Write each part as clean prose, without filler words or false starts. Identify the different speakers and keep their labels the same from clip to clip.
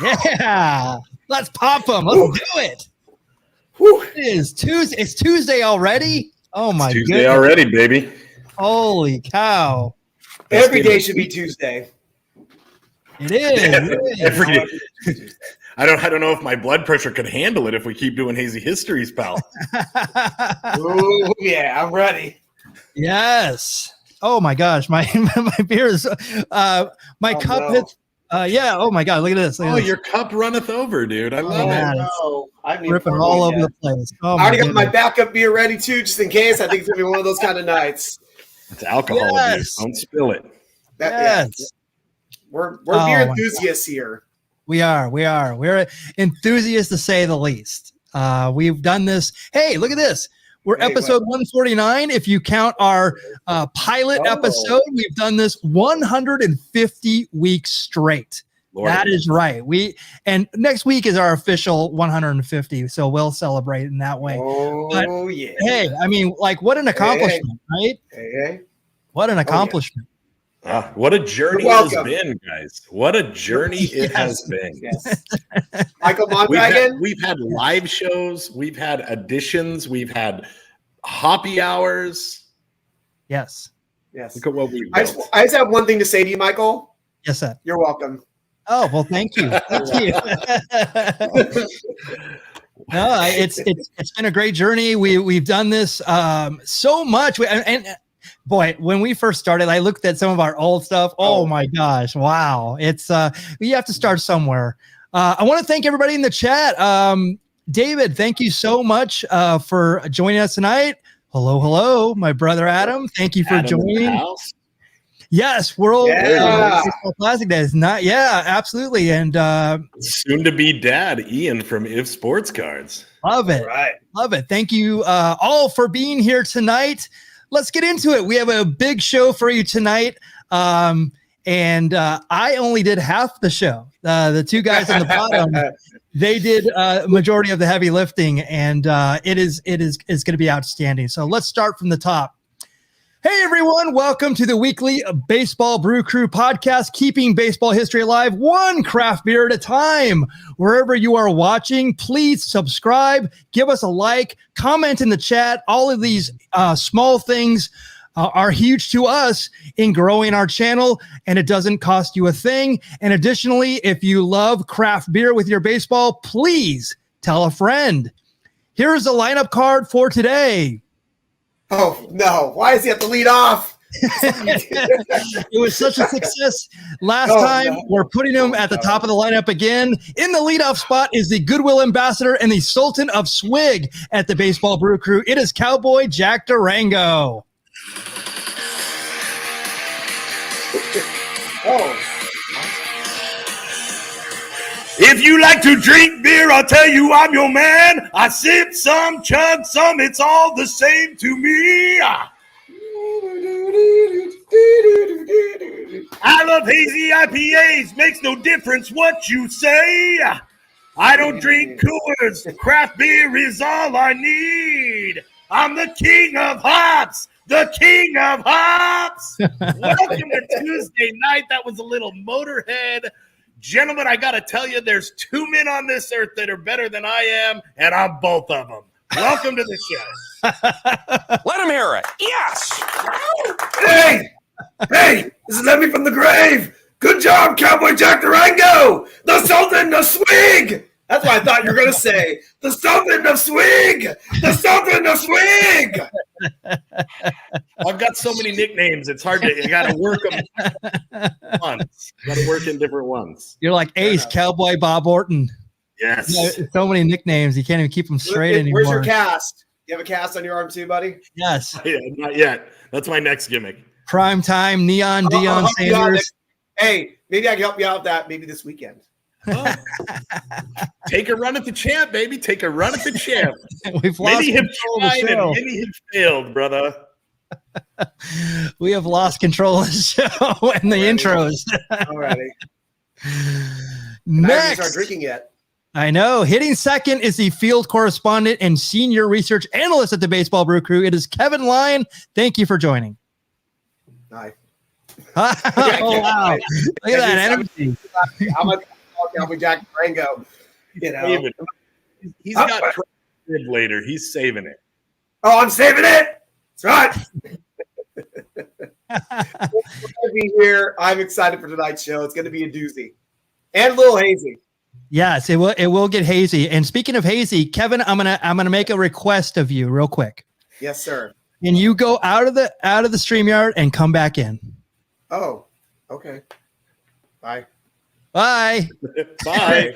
Speaker 1: Yeah. Let's pop them. Let's do it.
Speaker 2: Whew.
Speaker 1: It is Tuesday. It's Tuesday already. Oh my
Speaker 3: Tuesday
Speaker 1: goodness.
Speaker 3: already, baby.
Speaker 1: Holy cow.
Speaker 2: Every day should be Tuesday.
Speaker 1: It is.
Speaker 3: Every day. I don't know if my blood pressure could handle it if we keep doing hazy histories, pal.
Speaker 2: Oh yeah, I'm ready.
Speaker 1: Yes. Oh my gosh. My beer is my cup
Speaker 2: no.
Speaker 1: hits. Yeah. Oh my God. Look at this. Look at
Speaker 3: Oh,
Speaker 1: this.
Speaker 3: your cup runneth over, dude. I love
Speaker 1: Yeah.
Speaker 3: it.
Speaker 2: No, I'm
Speaker 1: Ripping all over the place. Oh,
Speaker 2: I already got
Speaker 1: goodness.
Speaker 2: my backup beer ready too, just in case. I think it's gonna be one of those kind of nights.
Speaker 3: It's alcohol
Speaker 1: Yes.
Speaker 3: abuse. Don't spill it.
Speaker 1: Yes.
Speaker 2: We're
Speaker 1: Oh,
Speaker 2: beer
Speaker 1: my
Speaker 2: enthusiasts here.
Speaker 1: We are. We're enthusiasts to say the least. We've done this. Hey, look at this. We're
Speaker 2: Hey,
Speaker 1: episode 149. If you count our pilot
Speaker 2: Oh.
Speaker 1: episode, we've done this 150 weeks straight.
Speaker 3: Lord.
Speaker 1: That is right. And next week is our official 150, so we'll celebrate in that way.
Speaker 2: Oh yeah.
Speaker 1: Hey, I mean, like, what an accomplishment, right?
Speaker 2: Hey.
Speaker 1: What an accomplishment.
Speaker 3: What a journey
Speaker 2: You're
Speaker 3: it has
Speaker 2: welcome.
Speaker 3: been, guys. What a journey it
Speaker 1: Yes.
Speaker 3: has been.
Speaker 2: Yes. Michael Mondragon.
Speaker 3: We've had live shows. We've had additions. We've had hoppy hours.
Speaker 1: Yes.
Speaker 2: Yes.
Speaker 3: Look at what we've
Speaker 2: I
Speaker 3: built.
Speaker 2: just have one thing to say to you, Michael.
Speaker 1: Yes, sir.
Speaker 2: You're welcome.
Speaker 1: Oh, well, thank you. Thank you. No, it's been a great journey. We've done this so much. And boy, when we first started, I looked at some of our old stuff. Oh my gosh. Wow. It's you have to start somewhere. I want to thank everybody in the chat. David, thank you so much for joining us tonight. Hello, my brother Adam. Thank you for
Speaker 3: Adam in the
Speaker 1: joining.
Speaker 3: house.
Speaker 1: Yes, World
Speaker 2: Yeah.
Speaker 1: Baseball Classic Day is not. Yeah, absolutely. And
Speaker 3: Soon to be dad, Ian from If Sports Cards.
Speaker 1: love it.
Speaker 2: All right.
Speaker 1: Love it. Thank you all for being here tonight. Let's get into it. We have a big show for you tonight. And I only did half the show. The two guys on the bottom, they did majority of the heavy lifting, and it is going to be outstanding. So let's start from the top. Hey everyone, welcome to the weekly Baseball Brew Crew Podcast, keeping baseball history alive one craft beer at a time. Wherever you are watching, please subscribe, give us a like, comment in the chat. All of these small things are huge to us in growing our channel, and it doesn't cost you a thing. And additionally, if you love craft beer with your baseball, please tell a friend. Here's the lineup card for today.
Speaker 2: Oh no! Why does he have to lead off?
Speaker 1: It was such a success last
Speaker 2: Oh,
Speaker 1: time.
Speaker 2: no.
Speaker 1: We're putting him at the top of the lineup again. In the leadoff spot is the Goodwill Ambassador and the Sultan of Swig at the Baseball Brew Crew. It is Cowboy Jack Durango.
Speaker 2: Oh,
Speaker 4: If you like to drink beer, I'll tell you I'm your man. I sip some, chug some, it's all the same to me. I love hazy IPAs, makes no difference what you say. I don't drink Coors, craft beer is all I need. I'm the king of hops, the king of hops. Welcome to Tuesday night. That was a little Motorhead. Gentlemen, I got to tell you, there's two men on this earth that are better than I am, and I'm both of them. Welcome to the show.
Speaker 5: Let him hear it. Yes.
Speaker 2: hey! This is Lemmy from the grave. Good job, Cowboy Jack Durango, the Sultan of Swig. That's what I thought you were going to say. The Sultan of Swig, the Sultan of Swig.
Speaker 3: I've got so many nicknames. It's hard to. You got to work them once. Got to work in different ones.
Speaker 1: You're like Ace, Cowboy, Bob Orton.
Speaker 3: Yes.
Speaker 1: You know, so many nicknames. You can't even keep them straight anymore.
Speaker 2: Where's your cast? You have a cast on your arm too, buddy?
Speaker 1: Yes.
Speaker 3: Yeah, not yet. That's my next gimmick.
Speaker 1: Prime time, Neon
Speaker 2: I'll
Speaker 1: Deion
Speaker 2: help you out
Speaker 1: Sanders.
Speaker 2: next- Hey, maybe I can help you out with that maybe this weekend.
Speaker 3: Oh. Take a run at the champ, baby. Take a run at the champ.
Speaker 1: We've lost
Speaker 3: Maybe have
Speaker 1: control of the
Speaker 3: tried
Speaker 1: show.
Speaker 3: and maybe have failed, brother.
Speaker 1: We have lost control of the show and the intros.
Speaker 2: Alrighty. I haven't
Speaker 1: Next,
Speaker 2: started drinking yet.
Speaker 1: I know. Hitting second is the field correspondent and senior research analyst at the Baseball Brew Crew. It is Kevin Lyon. Thank you for joining.
Speaker 2: Hi.
Speaker 1: Oh, wow. Look at that energy.
Speaker 2: I'm a Cowboy Jack Durango. You know,
Speaker 3: He's got later. He's saving it.
Speaker 2: Oh, I'm saving it. That's right. We're gonna be here. I'm excited for tonight's show. It's going to be a doozy and a little hazy.
Speaker 1: Yes, it will. It will get hazy. And speaking of hazy, Kevin, I'm gonna make a request of you real quick.
Speaker 2: Yes, sir.
Speaker 1: Can you go out of the StreamYard and come back in?
Speaker 2: Oh, okay. Bye.
Speaker 1: Bye.
Speaker 3: Bye.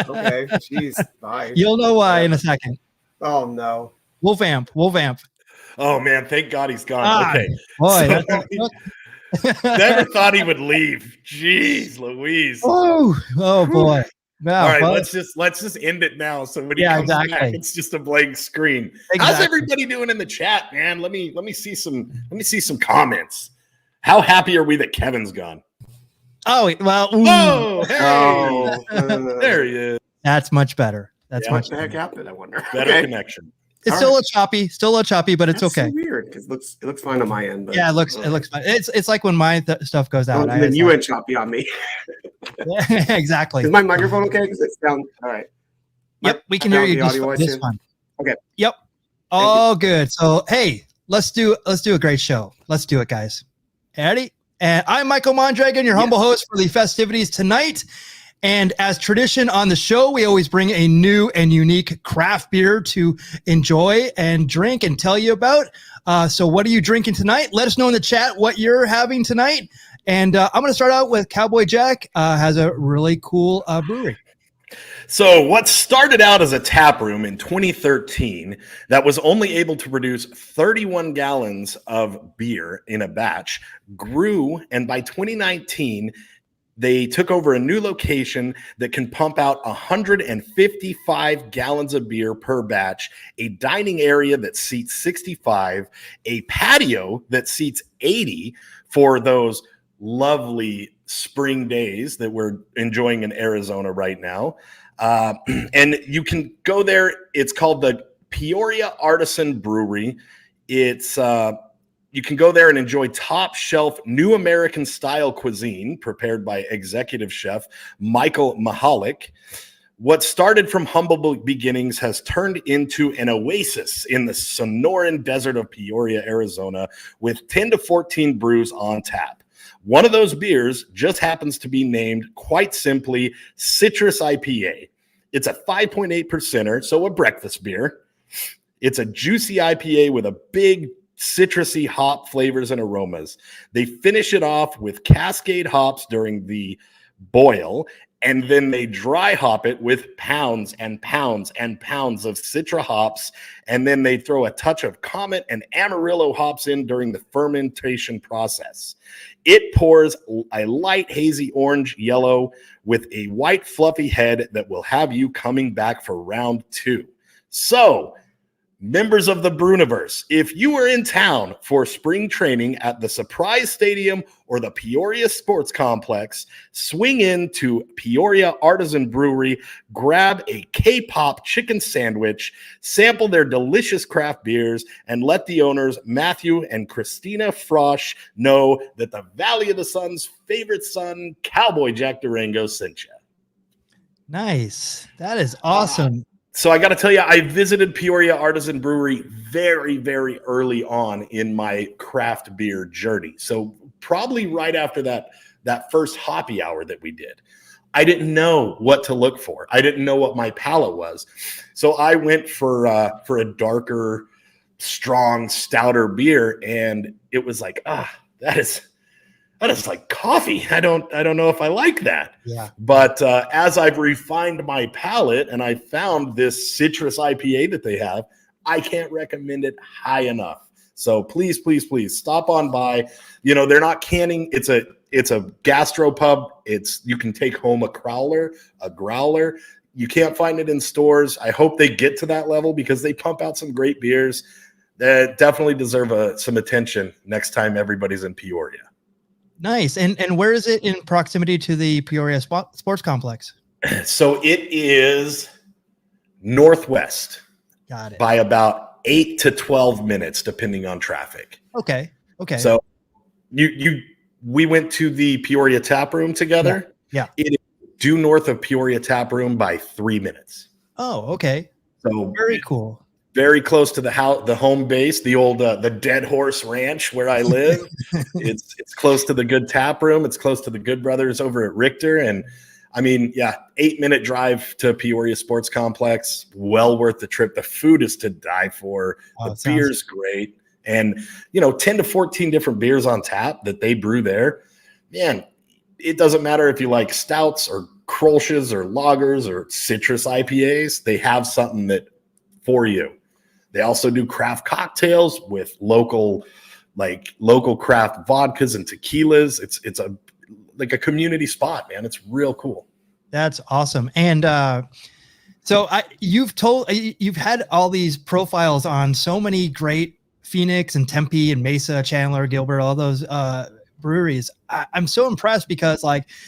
Speaker 2: Okay. Jeez. Bye.
Speaker 1: You'll know why in a second.
Speaker 2: Oh no.
Speaker 1: We'll vamp.
Speaker 3: Oh man, thank God he's gone. Okay.
Speaker 1: Boy,
Speaker 3: Never thought he would leave. Jeez, Louise.
Speaker 1: oh boy. Wow,
Speaker 3: All right,
Speaker 1: well,
Speaker 3: let's just end it now. So when he comes back, it's just a blank screen.
Speaker 1: Exactly.
Speaker 3: How's everybody doing in the chat, man? Let me see some comments. How happy are we that Kevin's gone?
Speaker 1: Oh well.
Speaker 3: Oh, hey. There he is.
Speaker 1: That's much better. That's much
Speaker 2: What the heck
Speaker 1: better.
Speaker 2: happened? I wonder.
Speaker 3: Better connection.
Speaker 1: It's still a little choppy, but it's
Speaker 2: That's
Speaker 1: okay.
Speaker 2: so weird because it looks fine on my end. But
Speaker 1: Yeah, it looks fine. It's like when my stuff goes out.
Speaker 2: and then you went choppy on me.
Speaker 1: Exactly.
Speaker 2: Is my microphone okay? Because it's down. All right.
Speaker 1: Yep, we can hear you just fine.
Speaker 2: Okay.
Speaker 1: Yep. All good. So hey, let's do a great show. Let's do it, guys. Ready? And I'm Michael Mondragon, your humble host for the festivities tonight. And as tradition on the show, we always bring a new and unique craft beer to enjoy and drink and tell you about. So what are you drinking tonight? Let us know in the chat what you're having tonight. And I'm going to start out with Cowboy Jack. Has a really cool brewery.
Speaker 3: So what started out as a tap room in 2013 that was only able to produce 31 gallons of beer in a batch grew, and by 2019 they took over a new location that can pump out 155 gallons of beer per batch, a dining area that seats 65, a patio that seats 80 for those lovely spring days that we're enjoying in Arizona right now. And you can go there. It's called the Peoria Artisan Brewery. It's you can go there and enjoy top shelf new American style cuisine prepared by executive chef Michael Mahalik. What started from humble beginnings has turned into an oasis in the Sonoran desert of Peoria, Arizona, with 10 to 14 brews on tap. One of those beers just happens to be named, quite simply, Citrus IPA. It's a 5.8%er, so a breakfast beer. It's a juicy IPA with a big citrusy hop flavors and aromas. They finish it off with Cascade hops during the boil, and then they dry hop it with pounds and pounds and pounds of Citra hops, and then they throw a touch of Comet and Amarillo hops in during the fermentation process. It pours a light hazy orange yellow with a white fluffy head that will have you coming back for round 2. So, members of the Brewniverse, if you are in town for spring training at the Surprise Stadium or the Peoria Sports Complex, swing in to Peoria Artisan Brewery, grab a K-pop chicken sandwich, sample their delicious craft beers, and let the owners, Matthew and Christina Frosch, know that the Valley of the Sun's favorite son, Cowboy Jack Durango, sent you.
Speaker 1: Nice. That is awesome.
Speaker 3: So I got to tell you, I visited Peoria Artisan Brewery very, very early on in my craft beer journey. So probably right after that first hoppy hour that we did. I didn't know what to look for. I didn't know what my palate was. So I went for a darker, strong, stouter beer, and it was like, that is like coffee. I don't know if I like that.
Speaker 1: Yeah.
Speaker 3: But as I've refined my palate and I found this citrus IPA that they have, I can't recommend it high enough. So please, please, please stop on by. You know, they're not canning. It's a gastropub. You can take home a growler. You can't find it in stores. I hope they get to that level because they pump out some great beers that definitely deserve some attention next time everybody's in Peoria.
Speaker 1: Nice. And where is it in proximity to the Peoria Sports Complex?
Speaker 3: So it is northwest.
Speaker 1: Got it.
Speaker 3: By about 8 to 12 minutes, depending on traffic.
Speaker 1: Okay.
Speaker 3: So we went to the Peoria tap room together.
Speaker 1: Yeah.
Speaker 3: It is due north of Peoria Tap Room by 3 minutes.
Speaker 1: Oh, okay.
Speaker 3: So
Speaker 1: Very cool.
Speaker 3: Very close to the home base, the old the Dead Horse Ranch where I live. it's close to the good tap room. It's close to the Good Brothers over at Richter. And I mean, 8-minute drive to Peoria Sports Complex. Well worth the trip. The food is to die for.
Speaker 1: Oh,
Speaker 3: the beer's great. And, 10 to 14 different beers on tap that they brew there. Man, it doesn't matter if you like stouts or Kolsch's or lagers or citrus IPAs. They have something for you. They also do craft cocktails with local craft vodkas and tequilas. It's a community spot, man. It's real cool.
Speaker 1: That's awesome. And so you've had all these profiles on so many great Phoenix and Tempe and Mesa, Chandler, Gilbert, all those breweries. I'm so impressed because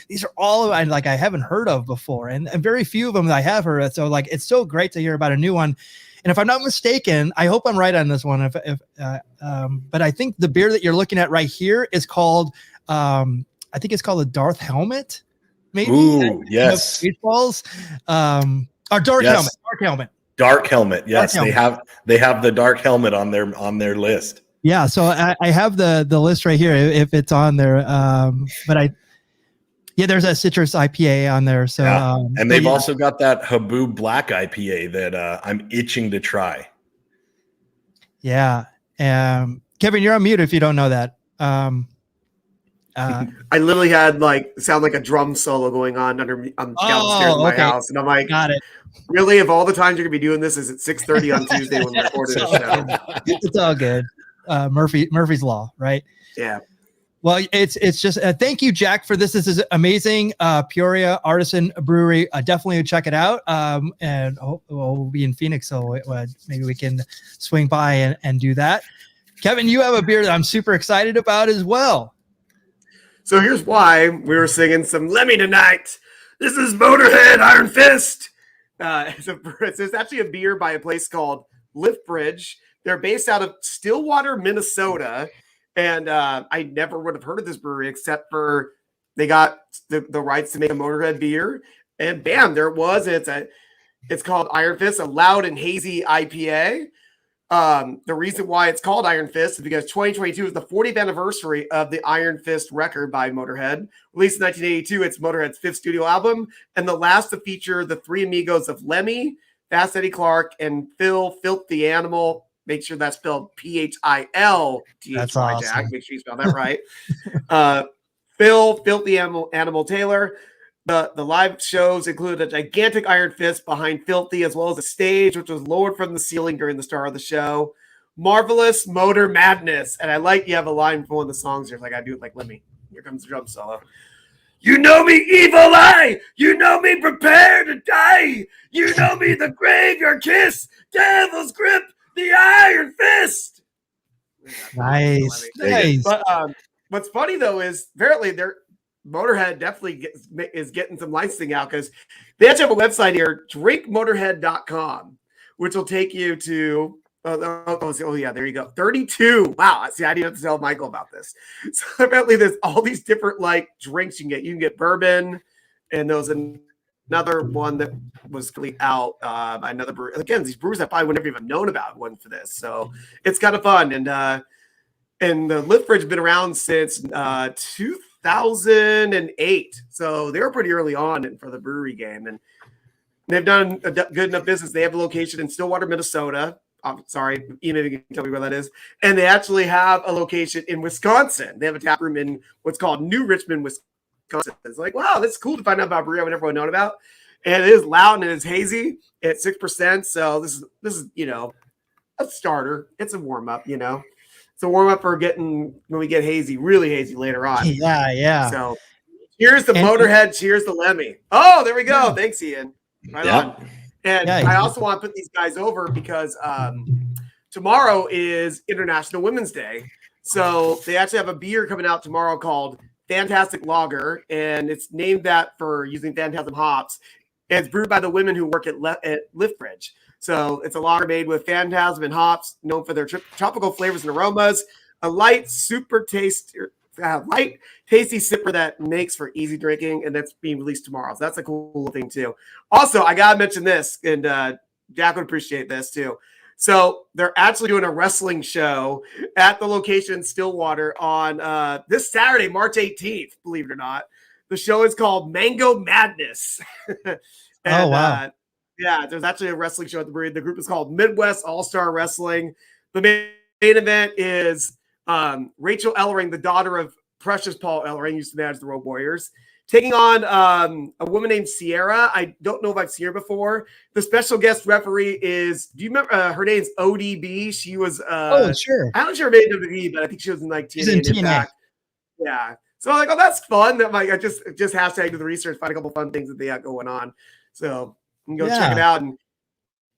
Speaker 1: these are all I haven't heard of before, and very few of them that I have heard of. So it's so great to hear about a new one. And if I'm not mistaken, I hope I'm right on this one. But I think the beer that you're looking at right here is called, I think it's called a Darth Helmet. Maybe.
Speaker 3: Ooh, yes.
Speaker 1: Baseballs. Or Dark
Speaker 3: Yes.
Speaker 1: Helmet. Dark Helmet.
Speaker 3: Dark Helmet. Yes,
Speaker 1: Dark Helmet.
Speaker 3: They have the Dark Helmet on their list.
Speaker 1: Yeah. So I have the list right here if it's on there. But there's a citrus IPA on there. So,
Speaker 3: and they've also got that Haboob Black IPA that I'm itching to try.
Speaker 1: Yeah. Kevin, you're on mute if you don't know that.
Speaker 2: I literally had sound like a drum solo going on downstairs in my house, and I'm like,
Speaker 1: got it.
Speaker 2: Really, of all the times you're gonna be doing this, is it 6:30 on Tuesday when we're recording the show?
Speaker 1: It's all good. Murphy's Law, right?
Speaker 2: Yeah.
Speaker 1: Well, it's just thank you, Jack, for this. This is amazing. Peoria Artisan Brewery. Definitely check it out. And we'll be in Phoenix, so maybe we can swing by and do that. Kevin, you have a beer that I'm super excited about as well.
Speaker 2: So here's why we were singing some Lemmy tonight. This is Motorhead Iron Fist. It's actually a beer by a place called Liftbridge. They're based out of Stillwater, Minnesota. And I never would have heard of this brewery except for they got the rights to make a Motorhead beer. And bam, there it was. It's called Iron Fist, a loud and hazy IPA. The reason why it's called Iron Fist is because 2022 is the 40th anniversary of the Iron Fist record by Motorhead. Released in 1982, it's Motorhead's 5th studio album, and the last to feature the three amigos of Lemmy, Fast Eddie Clark, and Phil the Animal. Make sure that's spelled Philthy.
Speaker 1: That's awesome.
Speaker 2: Jack. Make sure you spell that right. Phil the Animal Taylor. The live shows included a gigantic Iron Fist behind Filthy, as well as a stage which was lowered from the ceiling during the start of the show. Marvelous Motor Madness. And you have a line from one of the songs here. I do it like, let me. Here comes the drum solo. You know me, evil eye. You know me, prepare to die. You know me, the graveyard kiss, devil's grip, the Iron Fist.
Speaker 1: Nice.
Speaker 2: But what's funny though is apparently Motorhead definitely is getting some licensing out because they actually have a website here, drinkmotorhead.com, which will take you to there you go. 32. Wow. See, I didn't have to tell Michael about this. So apparently there's all these different drinks you can get. You can get bourbon, and there was another one that was really out by another brewer. Again, these brewers I probably would never even known about one for this. So it's kind of fun. And the Liftbridge has been around since 2008. So they were pretty early on for the brewery game. And they've done a good enough business. They have a location in Stillwater, Minnesota. I'm sorry, Ian, you can tell me where that is. And they actually have a location in Wisconsin. They have a tap room in what's called New Richmond, Wisconsin. It's wow, that's cool to find out about a brewery I would never have known about. And it is loud and it is hazy at 6%. So this is a starter. It's a warm up. It's a warm up for when we get hazy, really hazy later on.
Speaker 1: Yeah.
Speaker 2: So here's the Motorhead. Cheers the Lemmy. Oh, there we go. Yeah. Thanks, Ian. Right on. And I also want to put these guys over because tomorrow is International Women's Day. So they actually have a beer coming out tomorrow called Fantastic Lager, and it's named that for using Phantasm hops. And it's brewed by the women who work at Liftbridge. So it's a lager made with Phantasm and hops, known for their tropical flavors and aromas. A light, super taste light, tasty sipper that makes for easy drinking, and that's being released tomorrow. So that's a cool thing too. Also, I gotta mention this, and Jack would appreciate this too. So they're actually doing a wrestling show at the location Stillwater on this Saturday, March 18th. Believe it or not, the show is called Mango Madness.
Speaker 1: Oh wow!
Speaker 2: Yeah, there's actually a wrestling show at the brewery. The group is called Midwest All-Star Wrestling. The main event is Rachel Ellering, the daughter of Precious Paul Ellering, used to manage the Road Warriors, taking on a woman named Sierra. I don't know if I've seen her before. The special guest referee is, do you remember her name's ODB? She was
Speaker 1: Oh sure.
Speaker 2: I don't know if she ever made WWE, but I think she was in like
Speaker 1: She's in
Speaker 2: TNA.
Speaker 1: TNA.
Speaker 2: Yeah. So I'm like, oh, that's fun. I'm like, I just hashtag to the research, find a couple fun things that they got going on. So you can go check it out, and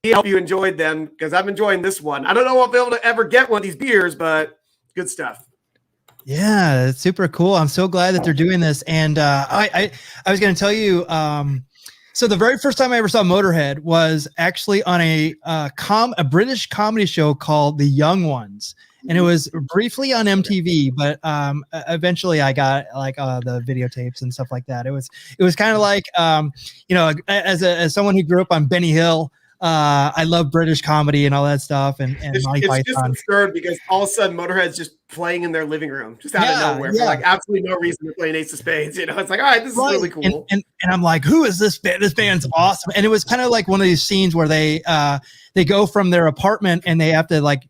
Speaker 2: I hope you enjoyed them, because I'm enjoying this one. I don't know if I'll be able to ever get one of these beers, but good stuff.
Speaker 1: Yeah, it's super cool. I'm so glad that they're doing this. And I was going to tell you, so the very first time I ever saw Motorhead was actually on a British comedy show called The Young Ones. And it was briefly on MTV, but eventually I got like the videotapes and stuff like that. It was kind of like, as someone who grew up on Benny Hill, I love British comedy and all that stuff. And
Speaker 2: it's
Speaker 1: Python.
Speaker 2: just absurd, because all of a sudden Motorhead's just playing in their living room, just out of nowhere, for like absolutely no reason. They're playing Ace of Spades. It's like, all right, this is really cool.
Speaker 1: And I'm like, who is this band? This band's awesome. And it was kind of like one of these scenes where they go from their apartment and they have to like,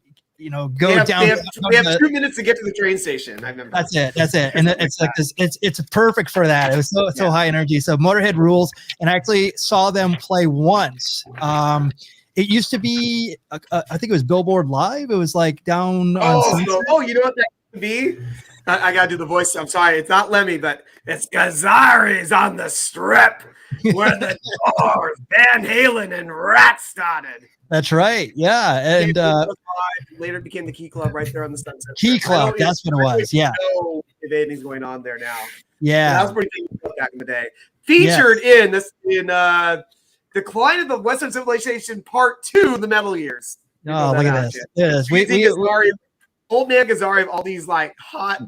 Speaker 1: go down.
Speaker 2: We have 2 minutes to get to the train station. I remember.
Speaker 1: That's it. And it's like this. It's perfect for that. It was so high energy. So Motorhead rules. And I actually saw them play once. It used to be, I think it was Billboard Live. It was like down.
Speaker 2: You know what that could be? I gotta do the voice. I'm sorry, it's not Lemmy, but it's Gazzari's on the Strip, where the Doors, Van Halen, and Rat started.
Speaker 1: That's right. Yeah. And
Speaker 2: later became the Key Club right there on the Sunset.
Speaker 1: Key Club. That's what it was. Yeah.
Speaker 2: If anything's going on there now.
Speaker 1: Yeah.
Speaker 2: That was pretty famous back in the day. Featured in Decline of the Western Civilization Part 2, The Metal Years.
Speaker 1: Oh, look at this. Yes.
Speaker 2: Old Man Gazzari of all these like hot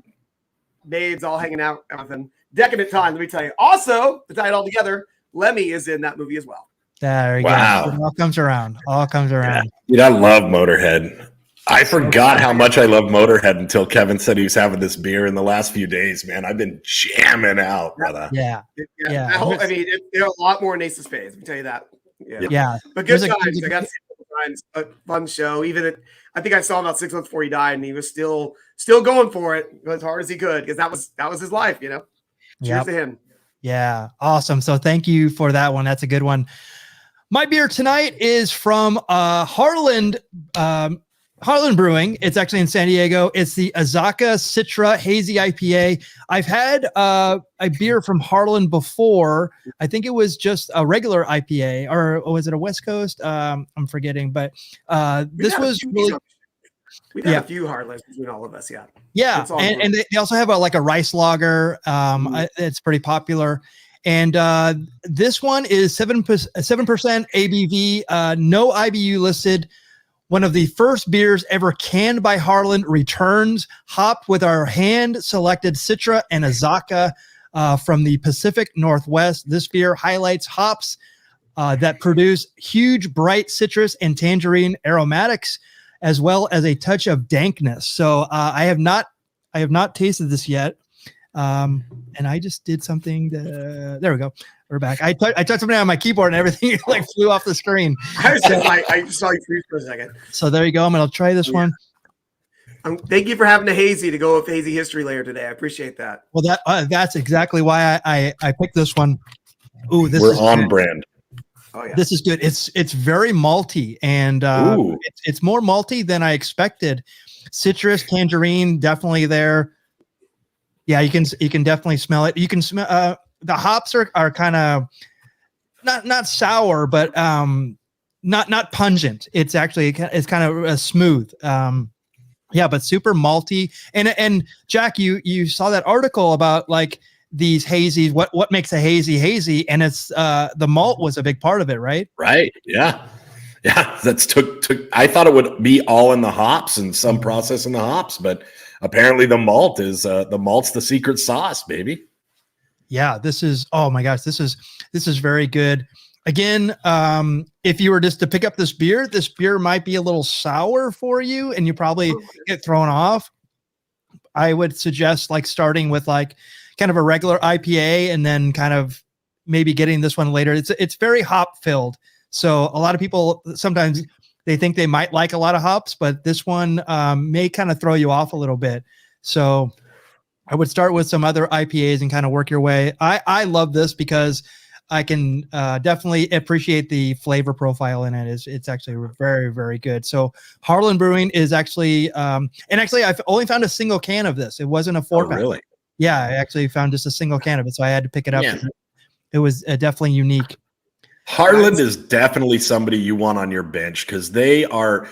Speaker 2: babes all hanging out with him. Decadent time, let me tell you. Also, to tie it all together, Lemmy is in that movie as well.
Speaker 1: There you go. It all comes around.
Speaker 3: Yeah. Dude, I love Motorhead. I forgot how much I love Motorhead until Kevin said he was having this beer in the last few days, man. I've been jamming out, brother.
Speaker 1: Yeah.
Speaker 2: I mean, there are a lot more in Ace of Spades, let me tell you that.
Speaker 1: Yeah.
Speaker 2: But good times. I got to see a couple times. A fun show. I think I saw him about 6 months before he died, and he was still going for it as hard as he could, because that was his life, Cheers to him.
Speaker 1: Yeah. Awesome. So thank you for that one. That's a good one. My beer tonight is from Harlan Brewing. It's actually in San Diego. It's the Azaka Citra Hazy IPA. I've had a beer from Harlan before. I think it was just a regular IPA, or was it a West Coast? I'm forgetting, but this was really.
Speaker 2: We've had a few Harlans between all of us,
Speaker 1: Yeah, and they also have a rice lager. It's pretty popular. And this one is 7% ABV, no IBU listed. One of the first beers ever canned by Harlan, returns hopped with our hand-selected Citra and Azaka from the Pacific Northwest. This beer highlights hops that produce huge, bright citrus and tangerine aromatics, as well as a touch of dankness. So I have not tasted this yet. And I just did something there we go. We're back. I touched something on my keyboard and everything like flew off the screen.
Speaker 2: I just saw you freeze for a second.
Speaker 1: So there you go. I'm going to try this one.
Speaker 2: Thank you for having a hazy to go with hazy history layer today. I appreciate that.
Speaker 1: Well, that's exactly why I picked this one. Ooh,
Speaker 3: we're on brand.
Speaker 2: Oh yeah.
Speaker 1: This is good. It's very malty, and it's more malty than I expected. Citrus, tangerine, definitely there. Yeah, you can definitely smell it. You can smell the hops are kind of not sour, but not pungent. It's actually kind of smooth. But super malty. And Jack, you saw that article about like these hazies. What makes a hazy? And it's the malt was a big part of it, right?
Speaker 3: Right. Yeah. Yeah. That's took. I thought it would be all in the hops and some process in the hops, but apparently the malt's the secret sauce, baby.
Speaker 1: Yeah, this is, oh my gosh, this is very good. Again, if you were just to pick up this beer might be a little sour for you and you probably get thrown off. I would suggest like starting with like kind of a regular IPA and then kind of maybe getting this one later. It's very hop filled. So a lot of people sometimes they think they might like a lot of hops, but this one may kind of throw you off a little bit. So I would start with some other IPAs and kind of work your way. I love this because I can definitely appreciate the flavor profile in it. It's actually very, very good. So Harlan Brewing is actually, and actually I've only found a single can of this. It wasn't a 4-pack.
Speaker 3: Really?
Speaker 1: Yeah, I actually found just a single can of it, so I had to pick it up.
Speaker 3: Yeah.
Speaker 1: It was definitely unique.
Speaker 3: Harlan is definitely somebody you want on your bench because they're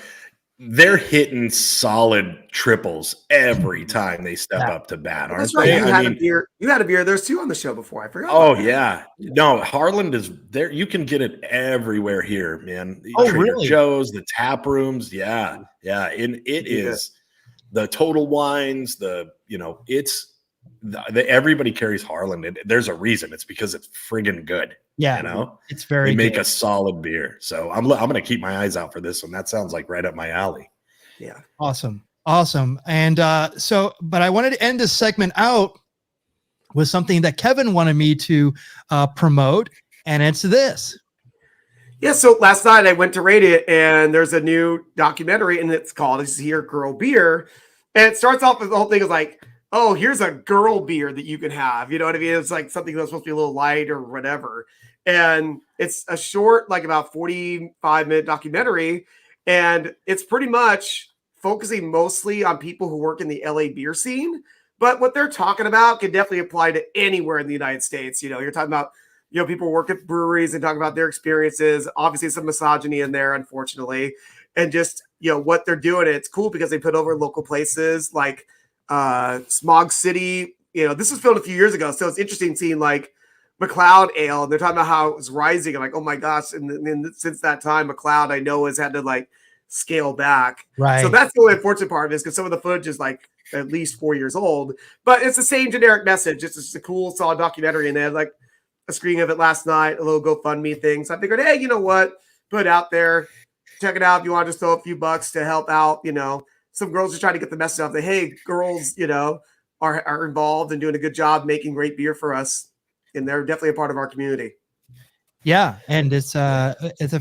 Speaker 3: hitting solid triples every time they step up to bat, aren't
Speaker 2: That's right.
Speaker 3: they?
Speaker 2: You had a beer. There's two on the show before. I forgot.
Speaker 3: Oh yeah, no, Harlan is there. You can get it everywhere here, man. Trader
Speaker 1: really?
Speaker 3: Joe's, the tap rooms, yeah, and it is the Total Wines. Everybody carries Harlan. There's a reason. It's because it's friggin' good.
Speaker 1: Yeah, it's very.
Speaker 3: They make
Speaker 1: good.
Speaker 3: a solid beer. So I'm going to keep my eyes out for this one. That sounds like right up my alley.
Speaker 2: Yeah.
Speaker 1: Awesome. And but I wanted to end this segment out with something that Kevin wanted me to promote, and it's this.
Speaker 2: Yeah, so last night I went to rate it, and there's a new documentary, and it's called "Is Here Girl Beer," and it starts off with the whole thing is like, oh, here's a girl beer that you can have. You know what I mean? It's like something that's supposed to be a little light or whatever. And it's a short, like about 45-minute documentary. And it's pretty much focusing mostly on people who work in the LA beer scene. But what they're talking about can definitely apply to anywhere in the United States. You know, you're talking about, people who work at breweries and talking about their experiences. Obviously, some misogyny in there, unfortunately. And just, what they're doing. It's cool because they put over local places like Smog City. This was filmed a few years ago, so it's interesting seeing like McLeod Ale, and they're talking about how it was rising. I'm like, oh my gosh! And then since that time, McLeod I know has had to like scale back.
Speaker 1: Right.
Speaker 2: So that's the only unfortunate part of it, because some of the footage is like at least 4 years old, but it's the same generic message. It's just a cool, solid documentary, and they had like a screening of it last night, a little GoFundMe thing. So I figured, hey, you know what? Put it out there, check it out. If you want to just throw a few bucks to help out, some girls are trying to get the message out that, hey, girls, are involved and doing a good job making great beer for us. And they're definitely a part of our community.
Speaker 1: Yeah. And it's a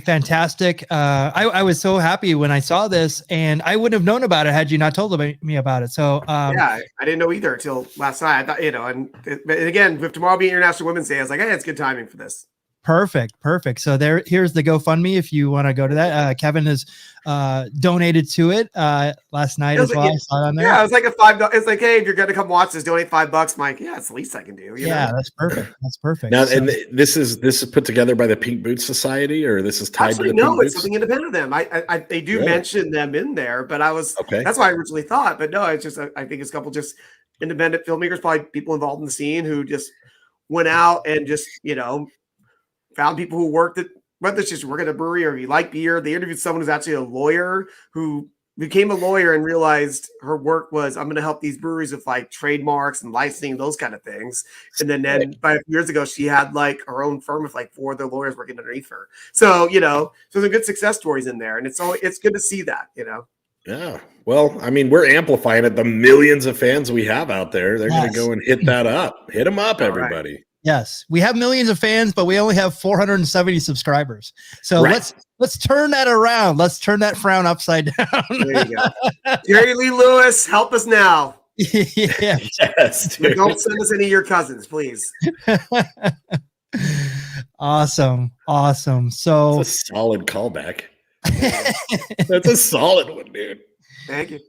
Speaker 1: fantastic, I was so happy when I saw this, and I wouldn't have known about it had you not told me about it. So,
Speaker 2: I didn't know either until last night. I thought, and again, with tomorrow being International Women's Day, I was like, hey, it's good timing for this. Perfect.
Speaker 1: So here's the GoFundMe if you want to go to that. Kevin has donated to it last night as well. I saw it on there.
Speaker 2: Yeah, it was like a $5. It's like, hey, if you're going to come watch this, donate $5. I'm like, yeah, it's the least I can do.
Speaker 1: That's perfect. That's perfect.
Speaker 3: Now, and this is put together by the Pink Boots Society, or this is tied to the Pink
Speaker 2: Boots?
Speaker 3: Boots?
Speaker 2: Something independent of them. They do mention them in there, but I was that's why I originally thought. But no, it's just I think it's a couple just independent filmmakers, probably people involved in the scene who just went out and just found people who worked at, whether it's just work at a brewery or if you like beer. They interviewed someone who's actually a lawyer who became a lawyer and realized her work was, I'm going to help these breweries with like trademarks and licensing, those kind of things. And then by a few years ago, she had like her own firm with like 4 other lawyers working underneath her. So, so there's good success stories in there. And it's good to see that,
Speaker 3: Yeah. Well, I mean, we're amplifying it. The millions of fans we have out there, they're going to go and hit that up. Hit them up, everybody. Right.
Speaker 1: Yes, we have millions of fans, but we only have 470 subscribers. So let's turn that around. Let's turn that frown upside down.
Speaker 2: There you go. Jerry Lee Lewis, help us now.
Speaker 1: Yeah.
Speaker 3: Yes. Dude.
Speaker 2: Don't send us any of your cousins, please.
Speaker 1: Awesome. So
Speaker 2: Oh.
Speaker 3: That's a solid callback. That's a solid one, dude.
Speaker 2: Thank you.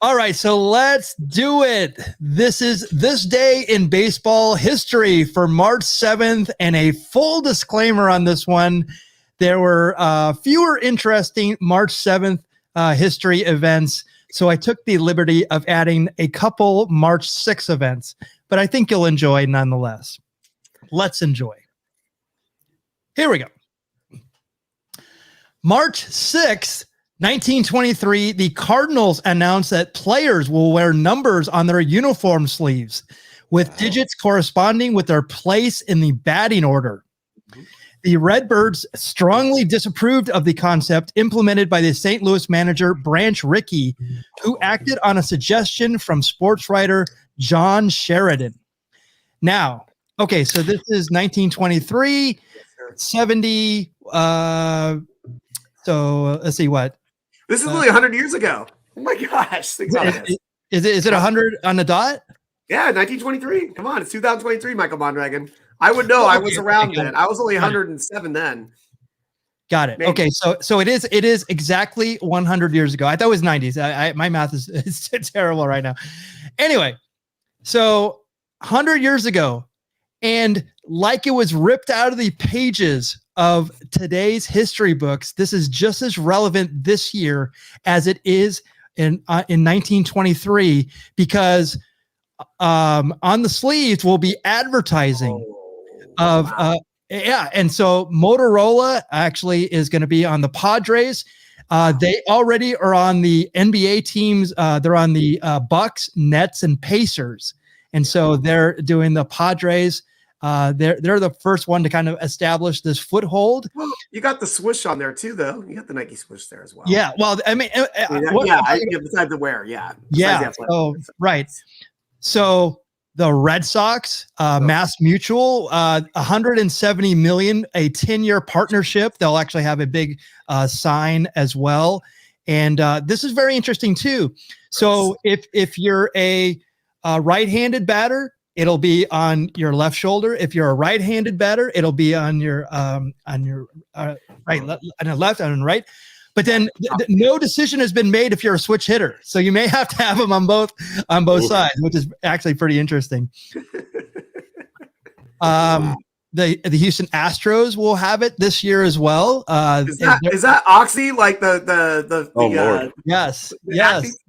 Speaker 1: All right, so let's do it. This is this day in baseball history for March 7th, and a full disclaimer on this one. There were fewer interesting March 7th history events, so I took the liberty of adding a couple March 6th events, but I think you'll enjoy nonetheless. Let's enjoy. Here we go. March 6th, 1923, the Cardinals announced that players will wear numbers on their uniform sleeves with digits corresponding with their place in the batting order. The Redbirds strongly disapproved of the concept implemented by the St. Louis manager Branch Rickey, who acted on a suggestion from sports writer John Sheridan. Now, okay, so this is 1923, 70. So let's see what.
Speaker 2: This is only 100 years ago. Oh my gosh. Think about this.
Speaker 1: Is it 100 on the dot?
Speaker 2: Yeah, 1923. Come on, it's 2023, Michael Mondragon. I would know. I was around then. I was only 107 then.
Speaker 1: Got it.
Speaker 2: Maybe.
Speaker 1: Okay, so it is exactly 100 years ago. I thought it was 90s. My math is terrible right now. Anyway, so 100 years ago, and like it was ripped out of the pages of today's history books, this is just as relevant this year as it is in 1923, because on the sleeves will be advertising and so Motorola actually is going to be on the Padres. They already are on the NBA teams. They're on the Bucks, Nets, and Pacers, and so they're doing the Padres. They're the first one to kind of establish this foothold.
Speaker 2: Well, you got the swoosh on there too, though. You got the Nike swoosh there as well.
Speaker 1: Yeah. Well, I mean,
Speaker 2: besides the wear, yeah.
Speaker 1: Yeah. Oh, right. So the Red Sox, Mass Mutual, 170 million, a 10-year partnership. They'll actually have a big sign as well. And this is very interesting too. So if you're a right-handed batter, it'll be on your left shoulder. If you're a right-handed batter, it'll be on your right, on the left, and right. But then no decision has been made if you're a switch hitter. So you may have to have them on both sides, which is actually pretty interesting. The Houston Astros will have it this year as well.
Speaker 2: Is that Oxy, like the
Speaker 3: Lord.
Speaker 1: Yes.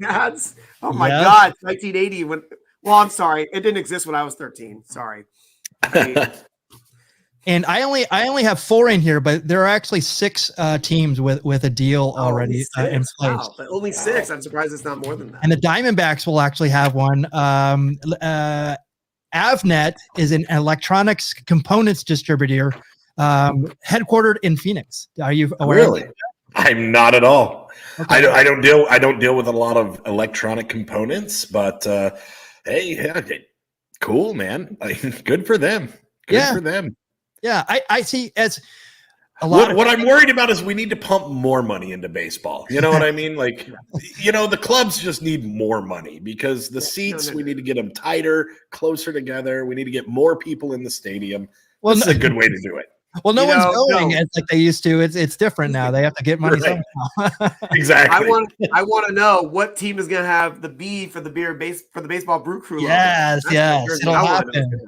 Speaker 2: Ads? Oh my God, 1980 when. Well, I'm sorry, it didn't exist when I was 13. Sorry.
Speaker 1: And I only have 4 in here, but there are actually 6 teams with a deal already in place.
Speaker 2: Wow, but only 6. I'm surprised it's not more than that.
Speaker 1: And the Diamondbacks will actually have one. Avnet is an electronics components distributor, headquartered in Phoenix. Are you aware?
Speaker 3: Really? I'm not at all.
Speaker 1: Okay.
Speaker 3: I don't deal with a lot of electronic components, but hey, cool, man. Good for them. Good for them.
Speaker 1: Yeah, I see as a lot.
Speaker 3: What I'm worried about is we need to pump more money into baseball. You know what I mean? Like, the clubs just need more money because the seats, we need to get them tighter, closer together. We need to get more people in the stadium. Well, this is a good way to do it.
Speaker 1: Well, no one's going like they used to. It's different now. They have to get money somehow.
Speaker 3: Exactly.
Speaker 2: I want to know what team is going to have the B for the Baseball Brew Crew.
Speaker 1: Yes. It'll happen.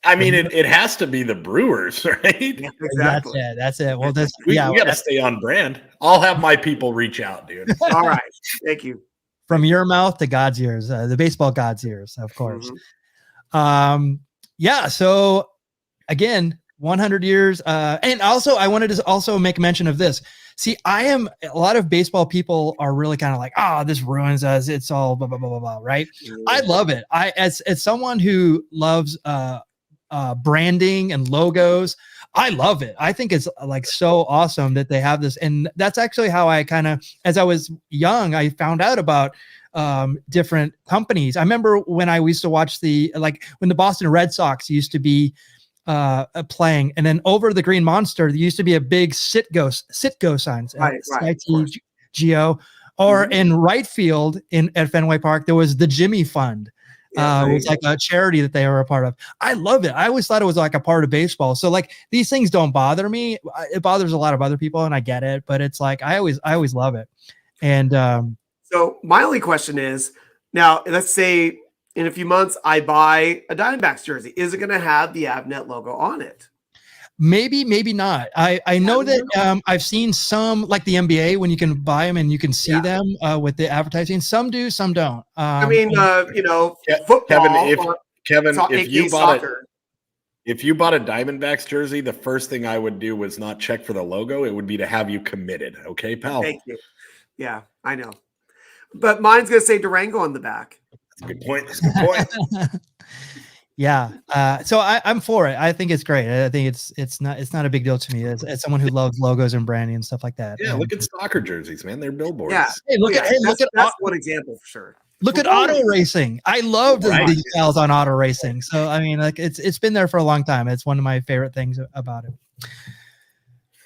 Speaker 3: I mean, it has to be the Brewers, right?
Speaker 2: Yeah, exactly.
Speaker 1: That's it. Well,
Speaker 3: we got to stay on brand. I'll have my people reach out, dude.
Speaker 2: All right. Thank you.
Speaker 1: From your mouth to God's ears, the baseball God's ears, of course. Mm-hmm. So again, 100 years. And also I wanted to also make mention of this. See, a lot of baseball people are really kind of like, this ruins us. It's all blah, blah, blah, blah, blah. Right. I love it. As someone who loves, branding and logos, I love it. I think it's like so awesome that they have this. And that's actually how I as I was young, I found out about different companies. I remember when I used to watch when the Boston Red Sox used to be playing, and then over the Green Monster there used to be a big Sitgo signs,
Speaker 2: right,
Speaker 1: CITGO, or in right field at Fenway Park there was the Jimmy Fund. It was like a charity that they were a part of. I love it. I always thought it was like a part of baseball. So like these things don't bother me. It bothers a lot of other people, and I get it, but it's like I always love it. And
Speaker 2: so my only question is, now let's say in a few months, I buy a Diamondbacks jersey. Is it going to have the Avnet logo on it?
Speaker 1: Maybe not. I know that I've seen some, like the NBA, when you can buy them and you can see them with the advertising. Some do, some don't.
Speaker 2: Football.
Speaker 3: Kevin, if you bought a Diamondbacks jersey, the first thing I would do was not check for the logo. It would be to have you committed. Okay, pal?
Speaker 2: Thank you. Yeah, I know. But mine's going to say Durango on the back.
Speaker 3: That's a good point. That's a good point.
Speaker 1: Yeah. So I'm for it. I think it's great. I think it's not a big deal to me as someone who loves logos and branding and stuff like that.
Speaker 3: Yeah,
Speaker 1: And
Speaker 3: look at soccer jerseys, man. They're billboards.
Speaker 2: Yeah.
Speaker 1: hey, look at
Speaker 2: that's one example for sure.
Speaker 1: Look at auto racing. I love the decals on auto racing. So I mean, like it's been there for a long time. It's one of my favorite things about it.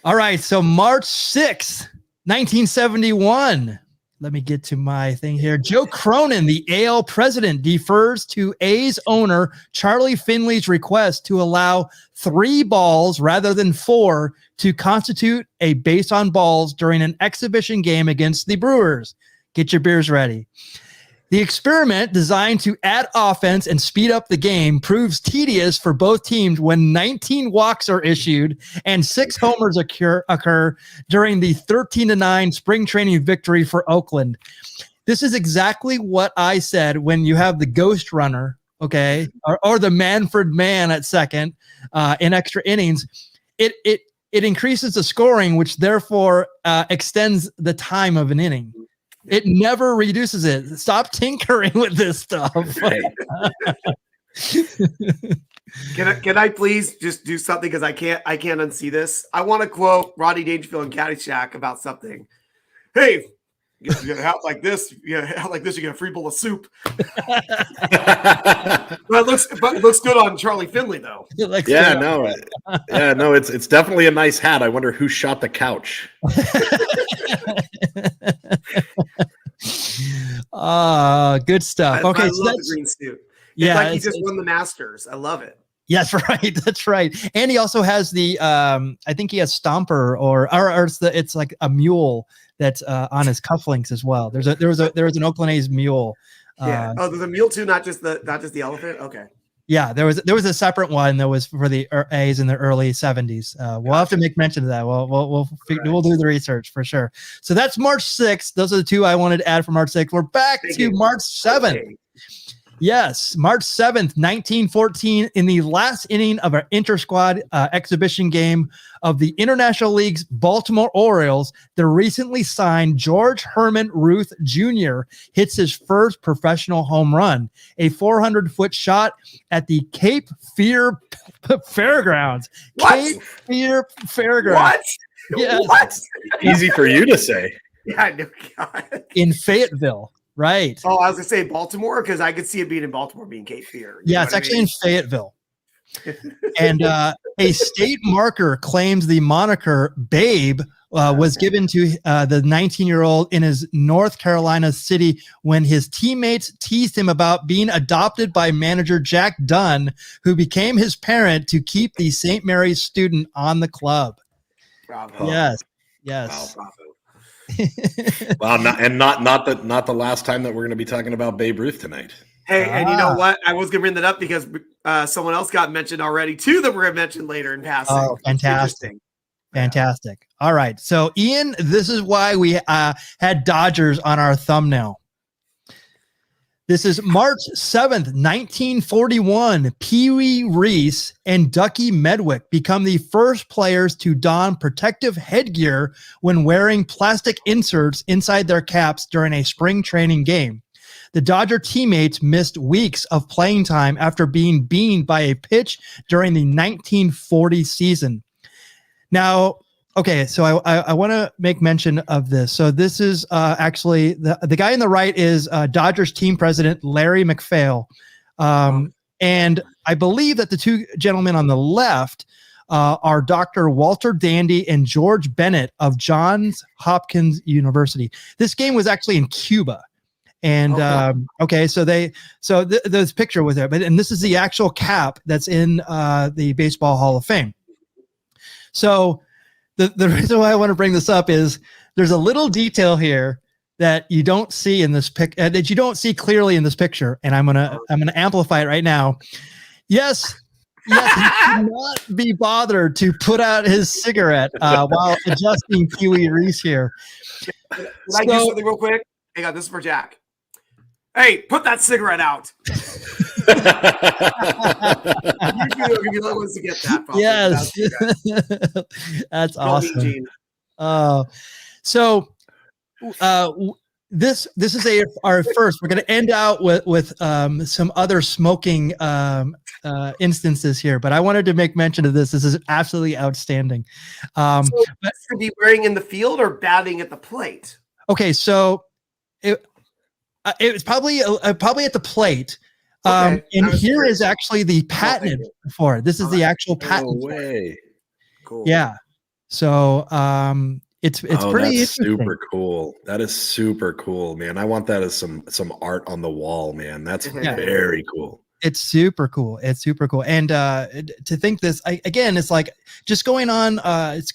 Speaker 1: All right. So March 6th, 1971. Let me get to my thing here. Joe Cronin, the AL president, defers to A's owner Charlie Finley's request to allow 3 balls rather than 4 to constitute a base on balls during an exhibition game against the Brewers. Get your beers ready. The experiment, designed to add offense and speed up the game, proves tedious for both teams when 19 walks are issued and 6 homers occur during the 13-9 spring training victory for Oakland. This is exactly what I said when you have the ghost runner, okay, or the Manfred man at second in extra innings. It increases the scoring, which therefore extends the time of an inning. It never reduces it. Stop tinkering with this stuff.
Speaker 2: Can I please just do something, because I can't unsee this. I want to quote Rodney Dangerfield in Caddyshack about something. Hey, you get a hat like this. You get a hat like this, you get a free bowl of soup. But it looks good on Charlie Finley though.
Speaker 3: It's definitely a nice hat. I wonder who shot the couch.
Speaker 1: Good stuff.
Speaker 2: I love the green suit.
Speaker 1: Yeah,
Speaker 2: like he just won the Masters. I love it.
Speaker 1: Yes, right. That's right. And he also has the I think he has Stomper or it's like a mule that's on his cufflinks as well. There was an Oakland A's mule.
Speaker 2: Yeah. There's a mule too, not just the elephant. Okay.
Speaker 1: Yeah, there was a separate one that was for the A's in the early 70s. We'll have to make mention of that. We'll do the research for sure. So that's March 6th. Those are the 2 I wanted to add for March 6th. We're back to March 7th. Okay. Yes, March 7th, 1914, in the last inning of our inter-squad exhibition game of the International League's Baltimore Orioles, the recently signed George Herman Ruth Jr. hits his first professional home run, a 400-foot shot at the Cape Fear Fairgrounds.
Speaker 2: What?
Speaker 1: Cape Fear Fairgrounds.
Speaker 2: What?
Speaker 1: Yes.
Speaker 2: What?
Speaker 3: Easy for you to say.
Speaker 2: Yeah, I know. God.
Speaker 1: In Fayetteville. Right.
Speaker 2: Oh, I was going to say Baltimore, because I could see it being in Baltimore, being Cape Fear.
Speaker 1: Yeah, it's actually in Fayetteville. And a state marker claims the moniker Babe was given to the 19-year-old in his North Carolina city when his teammates teased him about being adopted by manager Jack Dunn, who became his parent to keep the St. Mary's student on the club.
Speaker 2: Bravo.
Speaker 1: Yes.
Speaker 2: Wow, bravo.
Speaker 3: Wow, not the last time that we're going to be talking about Babe Ruth tonight.
Speaker 2: Hey, and you know what? I was going to bring that up because someone else got mentioned already too that we're going to mention later in passing.
Speaker 1: Oh, fantastic. Fantastic. All right. So, Ian, this is why we had Dodgers on our thumbnail. This is March 7th, 1941. Pee-wee Reese and Ducky Medwick become the first players to don protective headgear when wearing plastic inserts inside their caps during a spring training game. The Dodger teammates missed weeks of playing time after being beamed by a pitch during the 1940 season. Now, okay, so I want to make mention of this. So this is actually the guy on the right is Dodgers team president Larry McPhail. And I believe that the 2 gentlemen on the left are Dr. Walter Dandy and George Bennett of Johns Hopkins University. This game was actually in Cuba. And so this picture was there, and this is the actual cap that's in the Baseball Hall of Fame. So the reason why I want to bring this up is there's a little detail here that you don't see in this that you don't see clearly in this picture, and I'm gonna amplify it right now. Yes, he could not be bothered to put out his cigarette while adjusting Pee-wee Reese here.
Speaker 2: Can I do something real quick? Hang on, this is for Jack. Hey, put that cigarette out. You're the ones to get that.
Speaker 1: Yes, that's awesome. So This is our first. We're going to end out with some other smoking instances here, but I wanted to make mention of this. This is absolutely outstanding.
Speaker 2: So but should be wearing in the field or batting at the plate?
Speaker 1: Okay, so it was probably at the plate.
Speaker 2: Okay.
Speaker 1: And here is actually the patent for it. This is the actual patent.
Speaker 3: No way.
Speaker 2: Cool.
Speaker 1: Yeah. So it's pretty
Speaker 3: that's
Speaker 1: interesting.
Speaker 3: super cool. That is super cool, man. I want that as some art on the wall, man. That's very cool.
Speaker 1: It's super cool. It's super cool. And to think this again, it's like just going on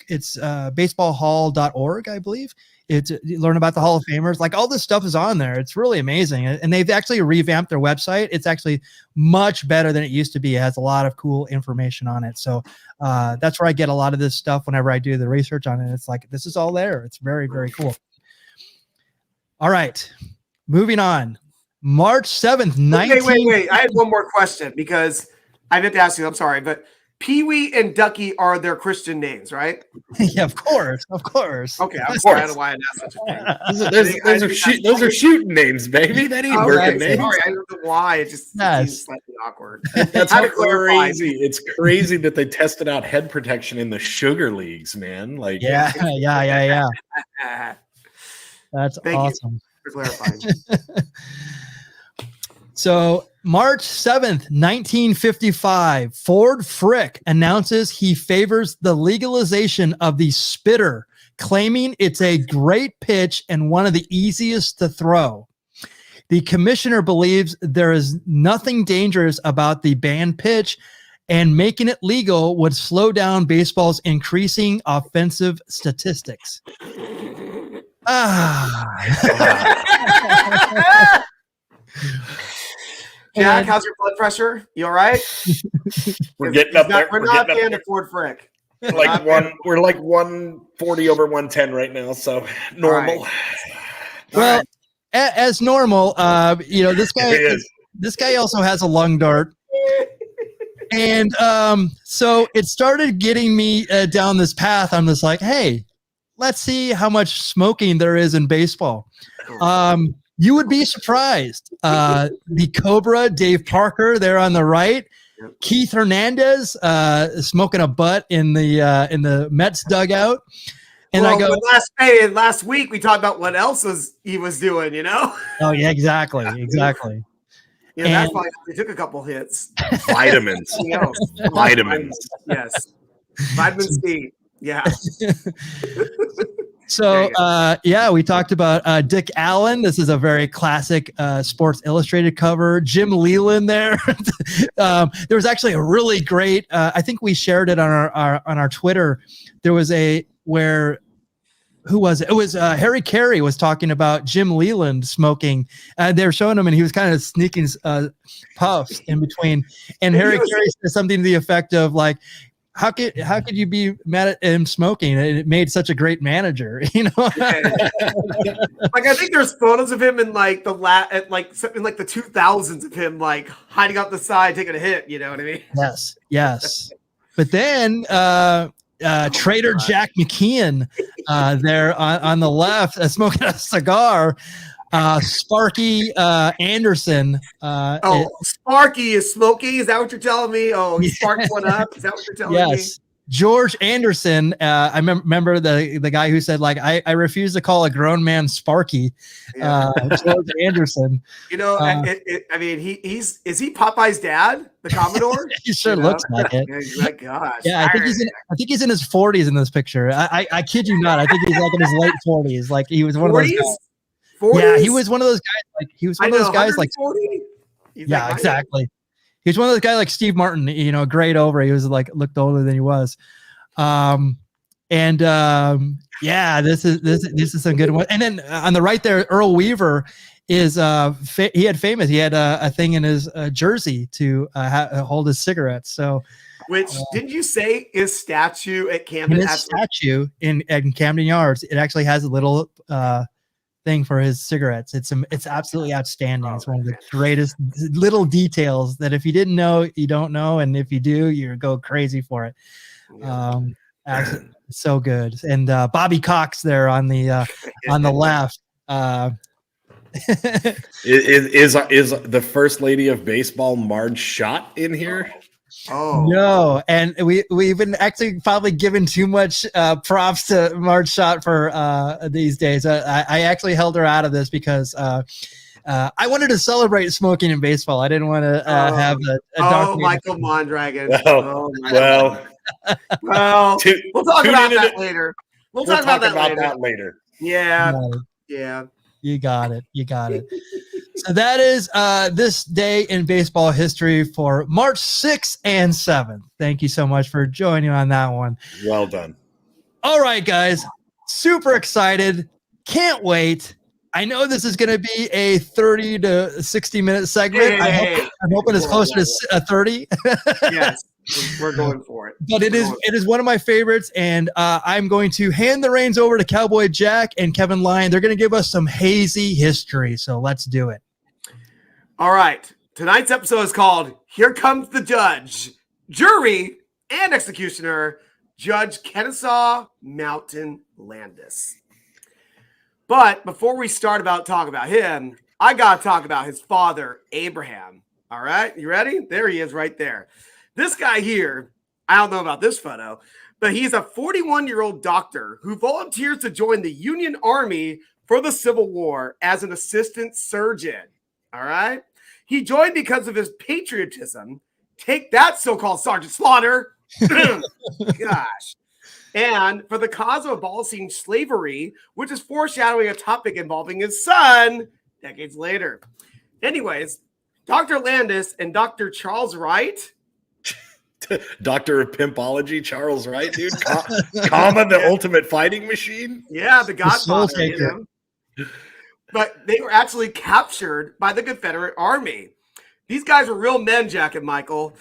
Speaker 1: it's baseballhall.org, I believe. It's you learn about the Hall of Famers. Like all this stuff is on there. It's really amazing. And they've actually revamped their website. It's actually much better than it used to be. It has a lot of cool information on it. So that's where I get a lot of this stuff whenever I do the research on it. It's like, this is all there. It's very, very cool. All right. Moving on. March 7th, 19...
Speaker 2: Wait. I had one more question because I meant to ask you. I'm sorry, but Pee-wee and Ducky are their Christian names, right?
Speaker 1: Yeah, of course.
Speaker 2: Okay, I'm sorry. I don't know why I asked such a thing.
Speaker 3: Those are shooting names, baby. That ain't working names.
Speaker 2: Sorry, I don't know why. It just seems slightly awkward.
Speaker 3: That's crazy. It's crazy that they tested out head protection in the sugar leagues, man. Like,
Speaker 1: yeah. That's
Speaker 2: Thank
Speaker 1: awesome.
Speaker 2: You for clarifying.
Speaker 1: So March 7th, 1955, Ford Frick announces he favors the legalization of the spitter, claiming it's a great pitch and one of the easiest to throw. The commissioner believes there is nothing dangerous about the banned pitch, and making it legal would slow down baseball's increasing offensive statistics.
Speaker 2: Jack, how's your blood pressure? You all right?
Speaker 3: We're getting up there.
Speaker 2: We're not getting to Ford Frick.
Speaker 3: We're like 140 over 110 right now, so normal.
Speaker 2: Right.
Speaker 1: Well, as normal, this guy also has a lung dart. And so it started getting me down this path. I'm just like, hey, let's see how much smoking there is in baseball. You would be surprised. The Cobra, Dave Parker, there on the right. Keith Hernandez smoking a butt in the Mets dugout. And
Speaker 2: last week we talked about what else he was doing, you know?
Speaker 1: Oh yeah, exactly.
Speaker 2: Yeah, that's why they took a couple hits.
Speaker 3: Vitamins. Vitamins.
Speaker 2: Yes. Vitamin C. Yeah.
Speaker 1: So, we talked about Dick Allen. This is a very classic Sports Illustrated cover. Jim Leland there. There was actually a really great, I think we shared it on our Twitter. There was who was it? It was Harry Carey was talking about Jim Leland smoking. They were showing him, and he was kind of sneaking puffs in between. And Harry Carey said something to the effect of like, how could you be mad at him smoking? It made such a great manager, you know.
Speaker 2: Like I think there's photos of him in like the 2000s of him like hiding out the side taking a hit. You know what I mean?
Speaker 1: Yes. But then Trader Jack McKeon there on the left smoking a cigar. Sparky Anderson.
Speaker 2: Sparky is smoking. Is that what you're telling me? Oh, he sparked one up. Is that what you're telling me?
Speaker 1: Yes. George Anderson. I remember the guy who said, like, I refuse to call a grown man Sparky. George Anderson.
Speaker 2: You know, I mean, is he Popeye's dad, the Commodore?
Speaker 1: He sure looks like it.
Speaker 2: My gosh.
Speaker 1: Yeah, I think he's in his 40s in this picture. I kid you not. I think he's like in his late 40s. Like he was one 40s? Of those guys. 40s? Yeah, he was one of those guys. Like
Speaker 2: 40.
Speaker 1: Yeah, exactly. He was one of those guys like Steve Martin. You know, great over. He was like looked older than he was. This is some good one. And then on the right there, Earl Weaver is he had a thing in his jersey to hold his cigarettes. So.
Speaker 2: Which didn't you say is statue at Camden?
Speaker 1: His statue in Camden Yards. It actually has a little thing for his cigarettes. It's absolutely outstanding. It's one of the greatest little details that if you didn't know, you don't know, and if you do, you go crazy for it. So good. And Bobby Cox there on the left.
Speaker 3: Is the first lady of baseball Marge Schott in here?
Speaker 2: Oh
Speaker 1: No, and we've been actually probably giving too much props to Marge Schott for these days. I actually held her out of this because I wanted to celebrate smoking in baseball. I didn't want to have a dark
Speaker 2: Michael Mondragon.
Speaker 3: Well,
Speaker 2: Well, we'll talk about that later. We'll talk about that
Speaker 3: later.
Speaker 2: Yeah.
Speaker 1: No.
Speaker 2: Yeah.
Speaker 1: You got it. So that is this day in baseball history for March 6th and 7th. Thank you so much for joining on that one.
Speaker 3: Well done.
Speaker 1: All right, guys. Super excited. Can't wait. I know this is going to be a 30 to 60 minute segment. I'm hoping it's closer to 30.
Speaker 2: Yes. We're going for it.
Speaker 1: But it is one of my favorites, and I'm going to hand the reins over to Cowboy Jack and Kevin Lyon. They're going to give us some hazy history, so let's do it.
Speaker 2: All right. Tonight's episode is called Here Comes the Judge, Jury, and Executioner, Judge Kennesaw Mountain Landis. But before we start talk about him, I got to talk about his father, Abraham. All right? You ready? There he is right there. This guy here, I don't know about this photo, but he's a 41-year-old doctor who volunteers to join the Union Army for the Civil War as an assistant surgeon. All right? He joined because of his patriotism. Take that, so-called Sergeant Slaughter. Gosh. And for the cause of abolishing slavery, which is foreshadowing a topic involving his son decades later. Anyways, Dr. Landis and Dr. Charles Wright.
Speaker 3: Doctor of Pimpology, Charles Wright, dude. Comma, the ultimate fighting machine.
Speaker 2: Yeah, the Godfather. You know? But they were actually captured by the Confederate Army. These guys were real men, Jack and Michael.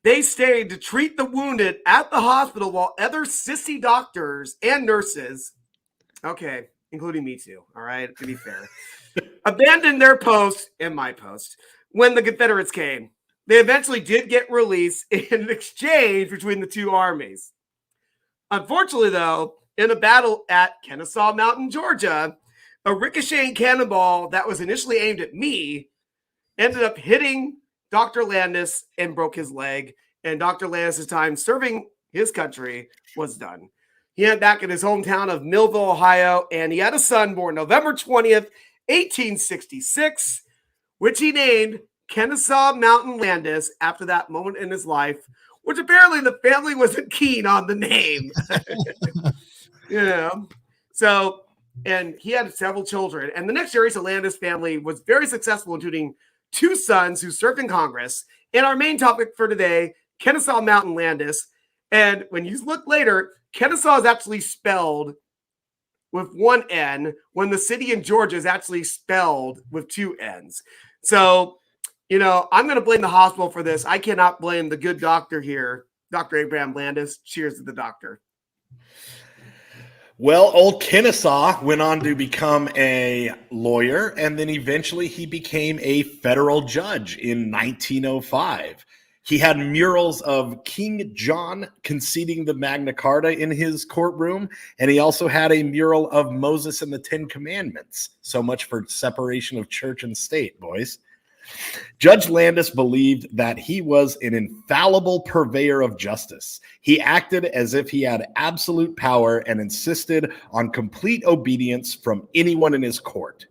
Speaker 2: They stayed to treat the wounded at the hospital while other sissy doctors and nurses, okay, including me too, all right, to be fair, abandoned their post and my post when the Confederates came. They eventually did get released in an exchange between the two armies. Unfortunately, though, in a battle at Kennesaw Mountain, Georgia, a ricocheting cannonball that was initially aimed at me ended up hitting Dr. Landis and broke his leg, and Dr. Landis' time serving his country was done. He ended back in his hometown of Millville, Ohio, and he had a son born November 20th, 1866, which he named Kennesaw Mountain Landis after that moment in his life, which apparently the family wasn't keen on the name. You know, so, and he had several children, and the next generation of Landis family was very successful, including 2 sons who served in Congress. And our main topic for today, Kennesaw Mountain Landis. And when you look later, Kennesaw is actually spelled with 1 N when the city in Georgia is actually spelled with 2 N's. So, you know, I'm going to blame the hospital for this. I cannot blame the good doctor here, Dr. Abraham Landis. Cheers to the doctor.
Speaker 3: Well, old Kennesaw went on to become a lawyer, and then eventually he became a federal judge in 1905. He had murals of King John conceding the Magna Carta in his courtroom, and he also had a mural of Moses and the 10 Commandments. So much for separation of church and state, boys. Judge Landis believed that he was an infallible purveyor of justice. He acted as if he had absolute power and insisted on complete obedience from anyone in his court.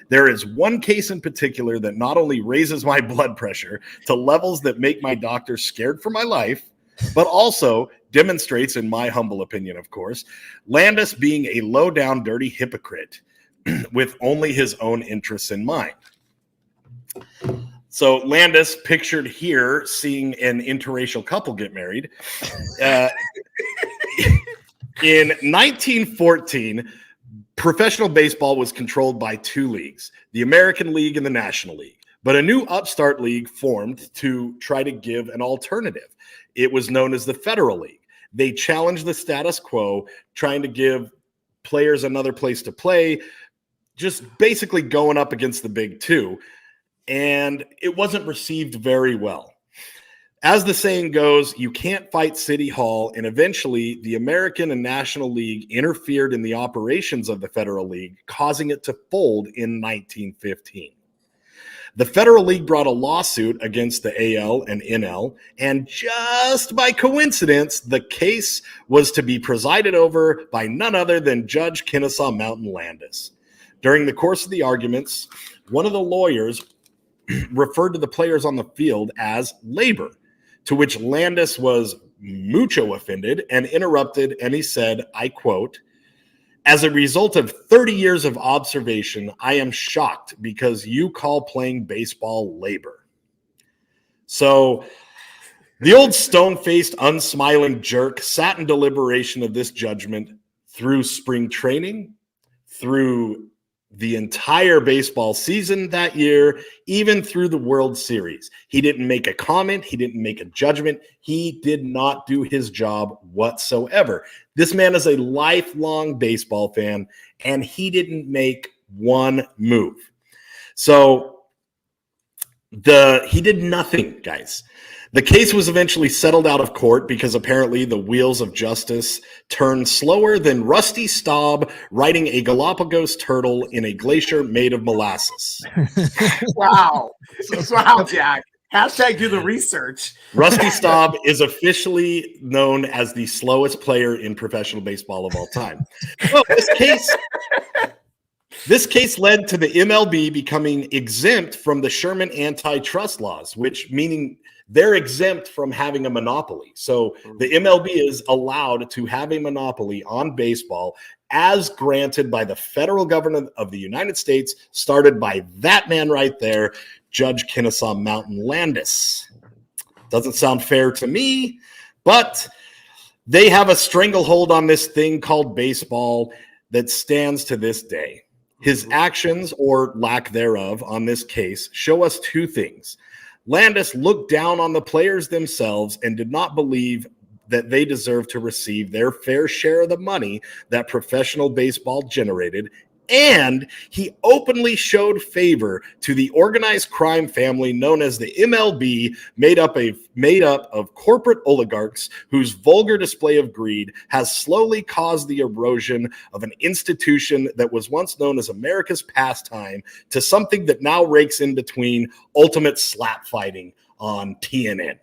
Speaker 3: There is one case in particular that not only raises my blood pressure to levels that make my doctor scared for my life, but also demonstrates, in my humble opinion, of course, Landis being a low-down, dirty hypocrite with only his own interests in mind. So Landis, pictured here, seeing an interracial couple get married. In 1914, professional baseball was controlled by 2 leagues, the American League and the National League. But a new upstart league formed to try to give an alternative. It was known as the Federal League. They challenged the status quo, trying to give players another place to play, just basically going up against the big 2. And it wasn't received very well. As the saying goes, you can't fight City Hall, and eventually the American and National League interfered in the operations of the Federal League, causing it to fold in 1915. The Federal League brought a lawsuit against the AL and NL, and just by coincidence, the case was to be presided over by none other than Judge Kennesaw Mountain Landis. During the course of the arguments, one of the lawyers referred to the players on the field as labor, to which Landis was mucho offended and interrupted, and he said, I quote, "As a result of 30 years of observation, I am shocked because you call playing baseball labor." So the old stone-faced, unsmiling jerk sat in deliberation of this judgment through spring training, through the entire baseball season that year, even through the World Series. He didn't make a comment. He didn't make a judgment. He did not do his job whatsoever. This man is a lifelong baseball fan, and he didn't make one move. So he did nothing, guys. The case was eventually settled out of court because apparently the wheels of justice turned slower than Rusty Staub riding a Galapagos turtle in a glacier made of molasses.
Speaker 2: Wow. Wow, Jack. Hashtag do the research.
Speaker 3: Rusty Staub is officially known as the slowest player in professional baseball of all time. Well, this case led to the MLB becoming exempt from the Sherman antitrust laws, which meaning they're exempt from having a monopoly. So the MLB is allowed to have a monopoly on baseball as granted by the federal government of the United States, started by that man right there, Judge Kennesaw Mountain Landis. Doesn't sound fair to me, but they have a stranglehold on this thing called baseball that stands to this day. His actions, or lack thereof, on this case show us two things. Landis looked down on the players themselves and did not believe that they deserved to receive their fair share of the money that professional baseball generated, and he openly showed favor to the organized crime family known as the MLB, made up of corporate oligarchs whose vulgar display of greed has slowly caused the erosion of an institution that was once known as America's pastime to something that now rakes in between ultimate slap fighting on TNN.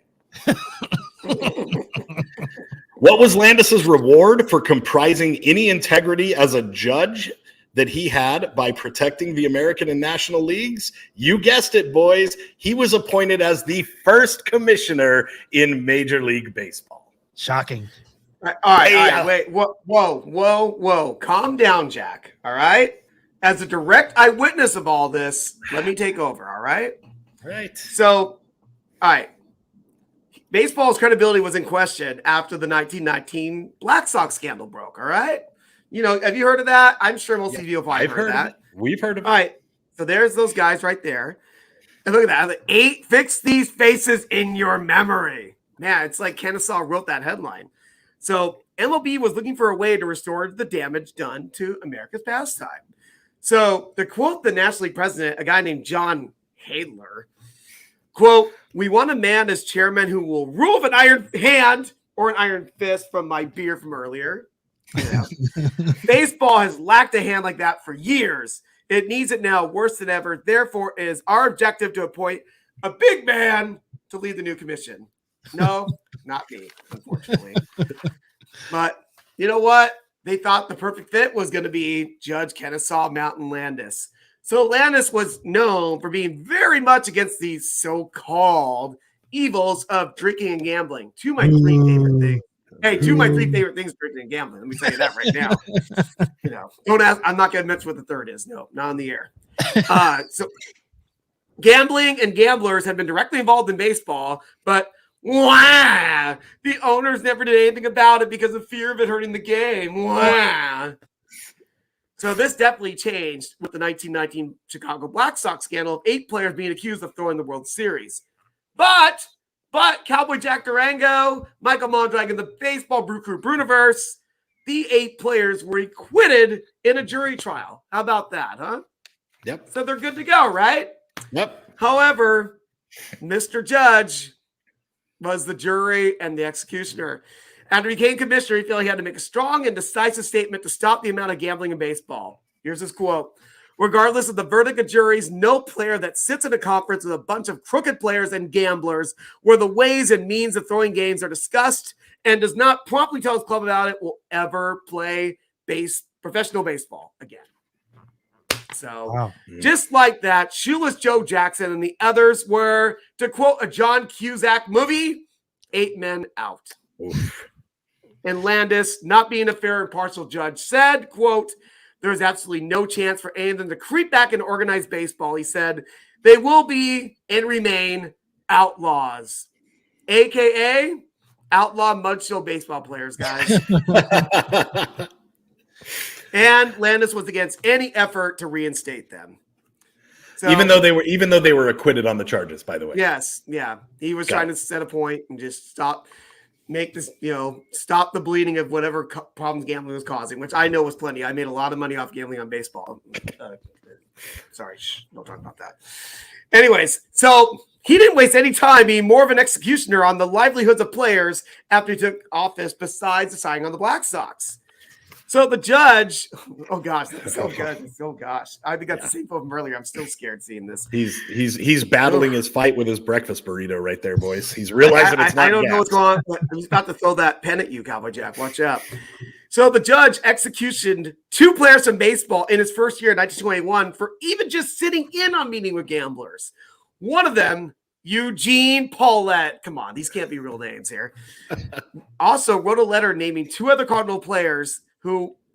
Speaker 3: What was Landis's reward for comprising any integrity as a judge that he had by protecting the American and National Leagues? You guessed it, boys. He was appointed as the first commissioner in Major League Baseball.
Speaker 1: Shocking.
Speaker 2: All right, wait. Whoa. Calm down, Jack. All right? As a direct eyewitness of all this, let me take over, all right?
Speaker 3: Right.
Speaker 2: So, all right. Baseball's credibility was in question after the 1919 Black Sox scandal broke, all right? You know, have you heard of that? I'm sure most of you have heard of that.
Speaker 3: We've heard of it.
Speaker 2: All right. So there's those guys right there. And look at that. 8, fix these faces in your memory. Man, it's like Kennesaw wrote that headline. So MLB was looking for a way to restore the damage done to America's pastime. So to quote the National League president, a guy named John Hadler, quote, "We want a man as chairman who will rule with an iron hand or an iron fist," from my beer from earlier. Yeah. Baseball has lacked a hand like that for years. It needs it now worse than ever. Therefore, it is our objective to appoint a big man to lead the new commission. No, not me, unfortunately. But you know what? They thought the perfect fit was going to be Judge Kennesaw Mountain Landis. So Landis was known for being very much against these so-called evils of drinking and gambling. Two of my three favorite things. Hey, two of my three favorite things, drinking and gambling. Let me tell you that right now. You know, don't ask. I'm not going to mention what the third is. No, not on the air. So, gambling and gamblers have been directly involved in baseball, but the owners never did anything about it because of fear of it hurting the game. So this definitely changed with the 1919 Chicago Black Sox scandal of 8 players being accused of throwing the World Series, but Cowboy Jack Durango, Michael Mondragon, the Baseball Brew Crew Bruniverse, the 8 players were acquitted in a jury trial. How about that, huh?
Speaker 3: Yep.
Speaker 2: So they're good to go, right?
Speaker 3: Yep.
Speaker 2: However, Mr. Judge was the jury and the executioner. After he became commissioner, he felt he had to make a strong and decisive statement to stop the amount of gambling in baseball. Here's his quote. Regardless of the verdict of juries, no player that sits in a conference with a bunch of crooked players and gamblers where the ways and means of throwing games are discussed and does not promptly tell his club about it will ever play professional baseball again. So just like that, Shoeless Joe Jackson and the others were, to quote a John Cusack movie, 8 men out.
Speaker 3: Oof.
Speaker 2: And Landis, not being a fair and impartial judge, said, quote, there's absolutely no chance for any of them to creep back into organized baseball. He said, they will be and remain outlaws, a.k.a. outlaw mudshell baseball players, guys. And Landis was against any effort to reinstate them. So,
Speaker 3: even though they were acquitted on the charges, by the way.
Speaker 2: Yes, yeah. He was trying to set a point and just stop the bleeding of whatever problems gambling was causing, which I know was plenty. I made a lot of money off gambling on baseball. Sorry, don't talk about that. Anyways, so he didn't waste any time being more of an executioner on the livelihoods of players after he took office, besides deciding on the Black Sox. So the judge, oh gosh, that's so good. Oh gosh, I got the same from earlier. I'm still scared seeing this.
Speaker 3: He's battling his fight with his breakfast burrito right there, boys. He's realizing it's not.
Speaker 2: I don't know what's going on, but I'm just about to throw that pen at you, Cowboy Jack. Watch out. So the judge executioned 2 players from baseball in his first year in 1921 for even just sitting in on meeting with gamblers. One of them, Eugene Paulette. Come on, these can't be real names here. Also wrote a letter naming 2 other Cardinal players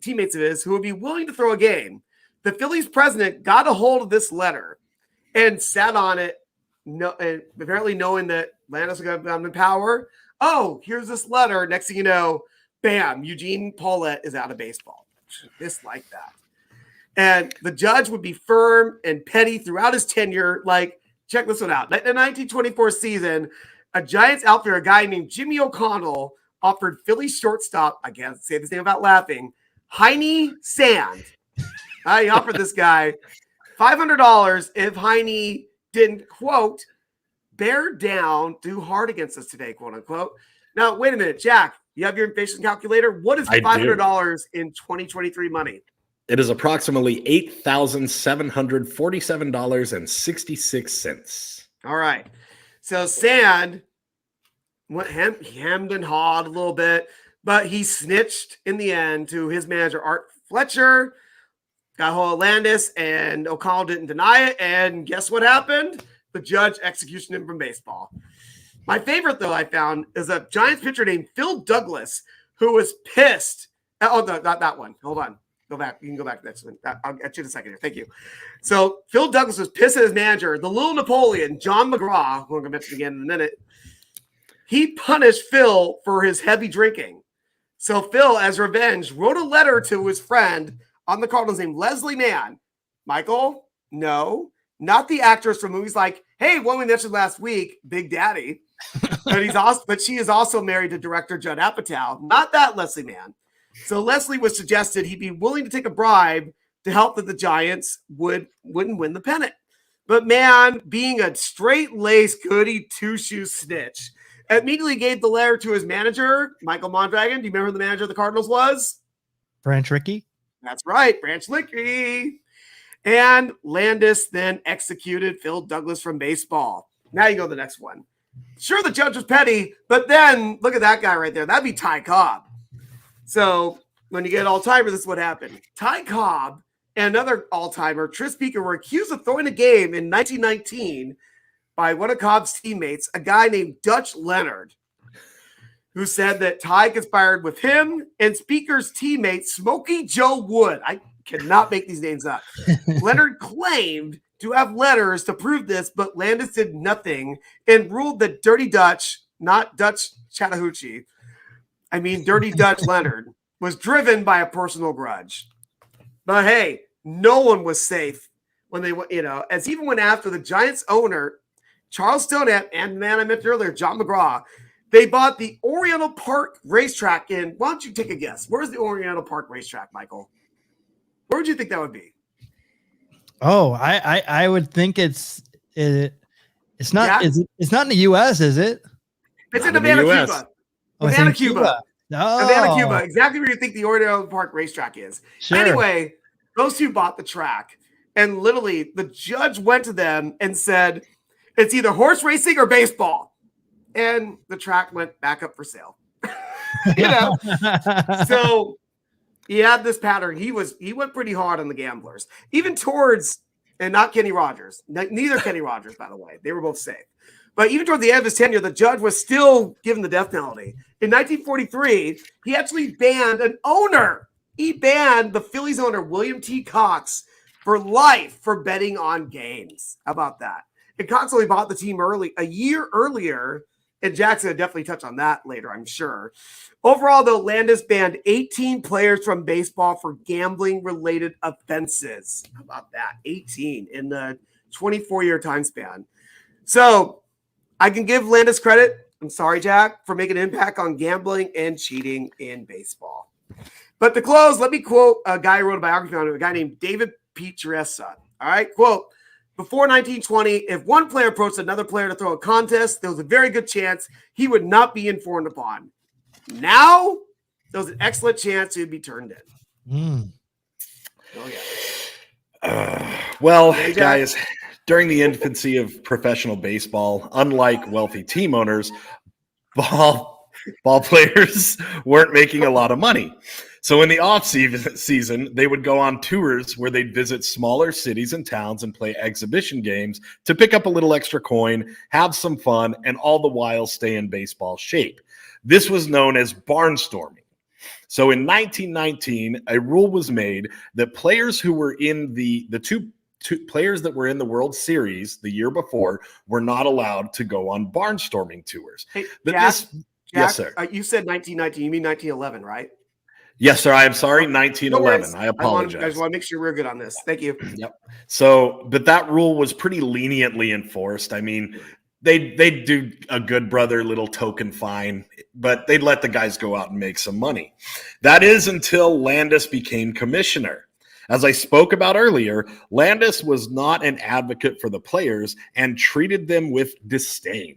Speaker 2: teammates of his, who would be willing to throw a game. The Phillies president got a hold of this letter and sat on it, and apparently knowing that Landis was going to come in power. Oh, here's this letter. Next thing you know, bam, Eugene Paulette is out of baseball. Just like that. And the judge would be firm and petty throughout his tenure. Like, check this one out. In the 1924 season, a Giants outfielder, a guy named Jimmy O'Connell, offered Philly shortstop, I can't say this name without laughing, Heine Sand. He offered this guy $500 if Heine didn't, quote, bear down, do hard against us today, quote unquote. Now, wait a minute, Jack, you have your inflation calculator? What is $500 in 2023 money?
Speaker 3: It is approximately $8,747.66.
Speaker 2: All right. So Sand hemmed and hawed a little bit, but he snitched in the end to his manager, Art Fletcher, got hold of Landis, and O'Connell didn't deny it. And guess what happened? The judge executioned him from baseball. My favorite, though, I found is a Giants pitcher named Phil Douglas, who was pissed. Oh, no, not that one. Hold on. Go back. You can go back to the next one. I'll get you in a second here. Thank you. So Phil Douglas was pissed at his manager, the little Napoleon, John McGraw, who I'm going to mention again in a minute. He punished Phil for his heavy drinking. So Phil, as revenge, wrote a letter to his friend on the Cardinals named Leslie Mann. Michael, no, not the actress from movies like, hey, one we mentioned last week, Big Daddy. But she is also married to director Judd Apatow. Not that Leslie Mann. So Leslie was suggested he'd be willing to take a bribe to help that the Giants wouldn't win the pennant. But man, being a straight-laced, goody, two-shoe snitch, immediately gave the letter to his manager, Michael Mondragon. Do you remember who the manager of the Cardinals was?
Speaker 1: Branch Rickey.
Speaker 2: That's right, Branch Rickey. And Landis then executed Phil Douglas from baseball. Now you go to the next one. Sure, the judge was petty, but then look at that guy right there. That'd be Ty Cobb. So when you get all-timer, this is what happened. Ty Cobb and another all-timer, Tris Speaker, were accused of throwing a game in 1919 by one of Cobb's teammates, a guy named Dutch Leonard, who said that Ty conspired with him and Speaker's teammate, Smokey Joe Wood. I cannot make these names up. Leonard claimed to have letters to prove this, but Landis did nothing and ruled that Dirty Dutch, not Dutch Chattahoochee, Dirty Dutch Leonard, was driven by a personal grudge. But hey, no one was safe when they went, as even went after the Giants owner, Charles Stoneham, and the man I mentioned earlier, John McGraw. They bought the Oriental Park racetrack in. Why don't you take a guess? Where's the Oriental Park racetrack, Michael? Where would you think that would be?
Speaker 1: Oh, I would think it's not.
Speaker 2: Yeah.
Speaker 1: It's not in the U.S., is it?
Speaker 2: It's in
Speaker 3: Not in the
Speaker 2: Havana,
Speaker 3: US.
Speaker 2: Cuba.
Speaker 1: Oh, it's
Speaker 2: Havana,
Speaker 1: in
Speaker 2: Cuba.
Speaker 1: Oh,
Speaker 2: Havana, Cuba. Exactly where you think the Orlando Park racetrack is.
Speaker 1: Sure.
Speaker 2: Anyway, those two bought the track. And literally, the judge went to them and said, it's either horse racing or baseball. And the track went back up for sale. You know? So he had this pattern. He went pretty hard on the gamblers, even towards, and not Kenny Rogers. Neither Kenny Rogers, by the way. They were both safe. But even toward the end of his tenure, the judge was still given the death penalty. In 1943, he actually banned an owner. He banned the Phillies owner, William T. Cox, for life for betting on games. How about that? And Cox only bought the team a year earlier. And Jackson would definitely touch on that later, I'm sure. Overall, though, Landis banned 18 players from baseball for gambling-related offenses. How about that? 18 in the 24-year time span. So I can give Landis credit. I'm sorry, Jack, for making an impact on gambling and cheating in baseball. But to close, let me quote a guy who wrote a biography on him, a guy named David Pietressa. All right, quote, before 1920, if one player approached another player to throw a contest, there was a very good chance he would not be informed upon. Now, there was an excellent chance he would be turned in. Oh, yeah.
Speaker 3: Well, guys, during the infancy of professional baseball, unlike wealthy team owners, ball players weren't making a lot of money. So in the off season, they would go on tours where they'd visit smaller cities and towns and play exhibition games to pick up a little extra coin, have some fun, and all the while stay in baseball shape. This was known as barnstorming. So in 1919, a rule was made that players who were in the two players that were in the World Series the year before were not allowed to go on barnstorming tours.
Speaker 2: Hey,
Speaker 3: But
Speaker 2: Jack,
Speaker 3: yes, sir.
Speaker 2: You said 1919. You mean 1911, right?
Speaker 3: Yes, sir. I am sorry. 1911. I apologize.
Speaker 2: I just want to make sure we're good on this. Thank you.
Speaker 3: Yep. So, but that rule was pretty leniently enforced. I mean, they'd do a good brother little token fine, but they'd let the guys go out and make some money. That is until Landis became commissioner. As I spoke about earlier, Landis was not an advocate for the players and treated them with disdain.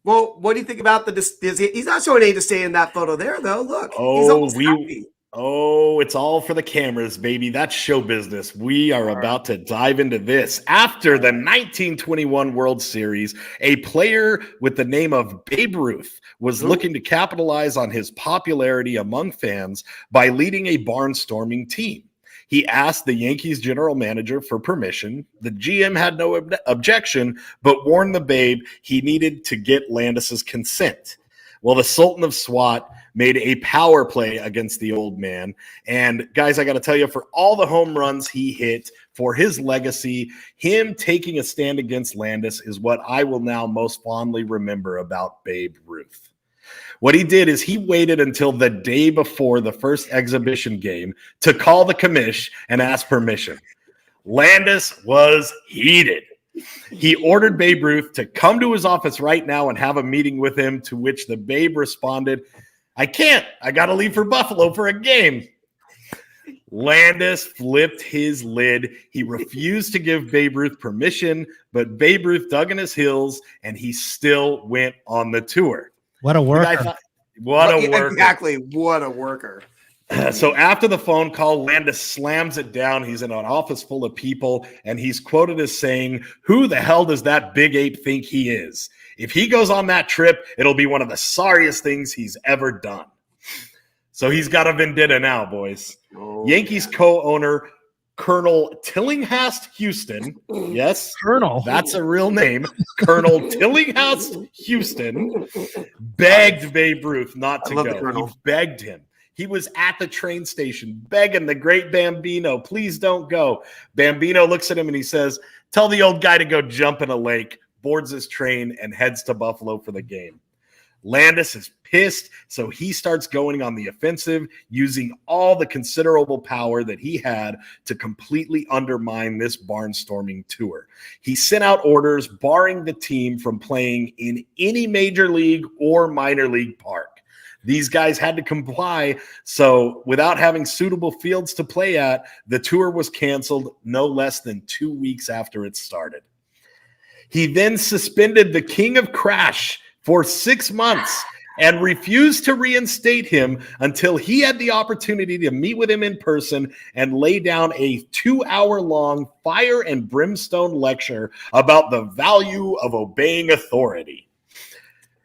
Speaker 2: Well, what do you think about he's not showing any disdain in that photo there, though. Look, he's almost happy.
Speaker 3: It's all for the cameras, baby. That's show business. We are about to dive into this. After the 1921 World Series, a player with the name of Babe Ruth was looking to capitalize on his popularity among fans by leading a barnstorming team. He asked the Yankees general manager for permission. The GM had no objection, but warned the Babe he needed to get Landis's consent. Well, the Sultan of SWAT made a power play against the old man. And guys, I got to tell you, for all the home runs he hit, for his legacy, him taking a stand against Landis is what I will now most fondly remember about Babe Ruth. What he did is he waited until the day before the first exhibition game to call the commish and ask permission. Landis was heated. He ordered Babe Ruth to come to his office right now and have a meeting with him, to which the Babe responded, "I can't. I got to leave for Buffalo for a game." Landis flipped his lid. He refused to give Babe Ruth permission, but Babe Ruth dug in his heels, and he still went on the tour.
Speaker 1: What a worker.
Speaker 3: What a worker.
Speaker 2: Exactly. What a worker.
Speaker 3: So after the phone call, Landis slams it down. He's in an office full of people, and he's quoted as saying, "Who the hell does that big ape think he is? If he goes on that trip, it'll be one of the sorriest things he's ever done." So he's got a vendetta now, boys. Yankees co-owner Colonel Tillinghast Houston, yes,
Speaker 1: Colonel,
Speaker 3: that's a real name, Colonel Tillinghast Houston, begged Babe Ruth not to go. He begged him. He was at the train station begging the great Bambino, "Please don't go." Bambino looks at him and he says, "Tell the old guy to go jump in a lake," boards his train, and heads to Buffalo for the game. Landis is pissed, so he starts going on the offensive, using all the considerable power that he had to completely undermine this barnstorming tour. He sent out orders barring the team from playing in any major league or minor league park. These guys had to comply, so without having suitable fields to play at, the tour was canceled no less than 2 weeks after it started. He then suspended the King of Crash for 6 months and refused to reinstate him until he had the opportunity to meet with him in person and lay down a 2-hour-long fire and brimstone lecture about the value of obeying authority.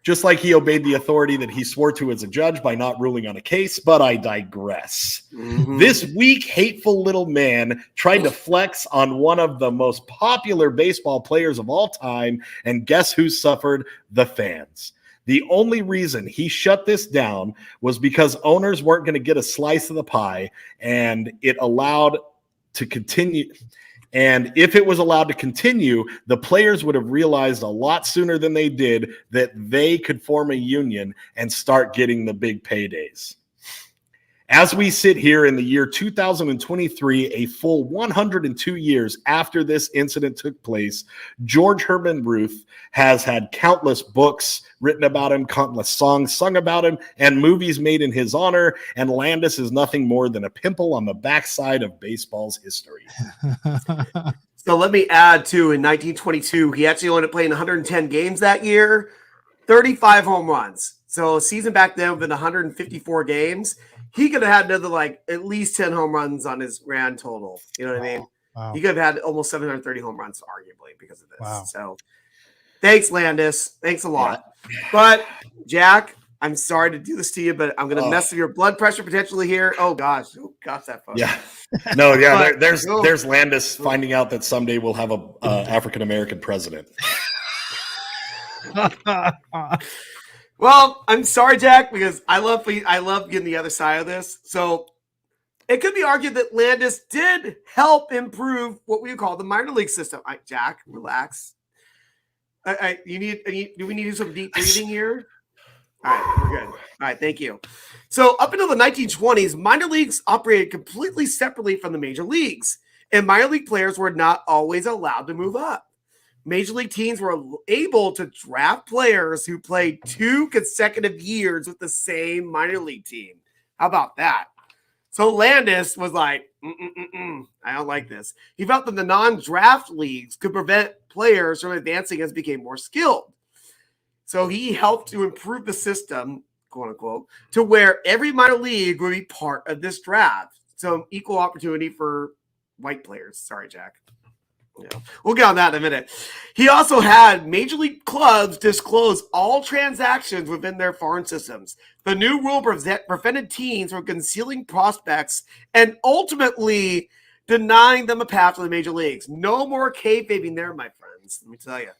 Speaker 3: Just like he obeyed the authority that he swore to as a judge by not ruling on a case, but I digress.
Speaker 2: Mhm.
Speaker 3: This weak, hateful little man tried to flex on one of the most popular baseball players of all time, and guess who suffered? The fans. The only reason he shut this down was because owners weren't going to get a slice of the pie, and it allowed to continue. And if it was allowed to continue, the players would have realized a lot sooner than they did that they could form a union and start getting the big paydays. As we sit here in the year 2023, a full 102 years after this incident took place, George Herman Ruth has had countless books written about him, countless songs sung about him, and movies made in his honor, and Landis is nothing more than a pimple on the backside of baseball's history.
Speaker 2: So let me add, too, in 1922, he actually only played 110 games that year, 35 home runs. So a season back then with 154 games, he could have had another, at least 10 home runs on his grand total. You know what I mean?
Speaker 1: Wow.
Speaker 2: He could have had almost 730 home runs, arguably, because of this.
Speaker 1: Wow.
Speaker 2: So thanks, Landis. Thanks a lot. But, Jack, I'm sorry to do this to you, but I'm going to mess with your blood pressure potentially here. Oh, gosh. Oh, gosh, that phone.
Speaker 3: Yeah. No, yeah,
Speaker 2: But-
Speaker 3: there's Landis finding out that someday we'll have a African-American president.
Speaker 2: Well, I'm sorry, Jack, because I love getting the other side of this. So it could be argued that Landis did help improve what we would call the minor league system. Jack, relax. Do we need to do some deep breathing here? All right, we're good. All right, thank you. So up until the 1920s, minor leagues operated completely separately from the major leagues, and minor league players were not always allowed to move up. Major league teams were able to draft players who played 2 consecutive years with the same minor league team. How about that? So Landis was like, I don't like this. He felt that the non-draft leagues could prevent players from advancing as became more skilled. So he helped to improve the system, quote unquote, to where every minor league would be part of this draft. So equal opportunity for white players. Sorry, Jack. Yeah, we'll get on that in a minute. He also had major league clubs disclose all transactions within their foreign systems. The new rule prevented teams from concealing prospects and ultimately denying them a path to the major leagues. No more kayfabing there, my friends. Let me tell you.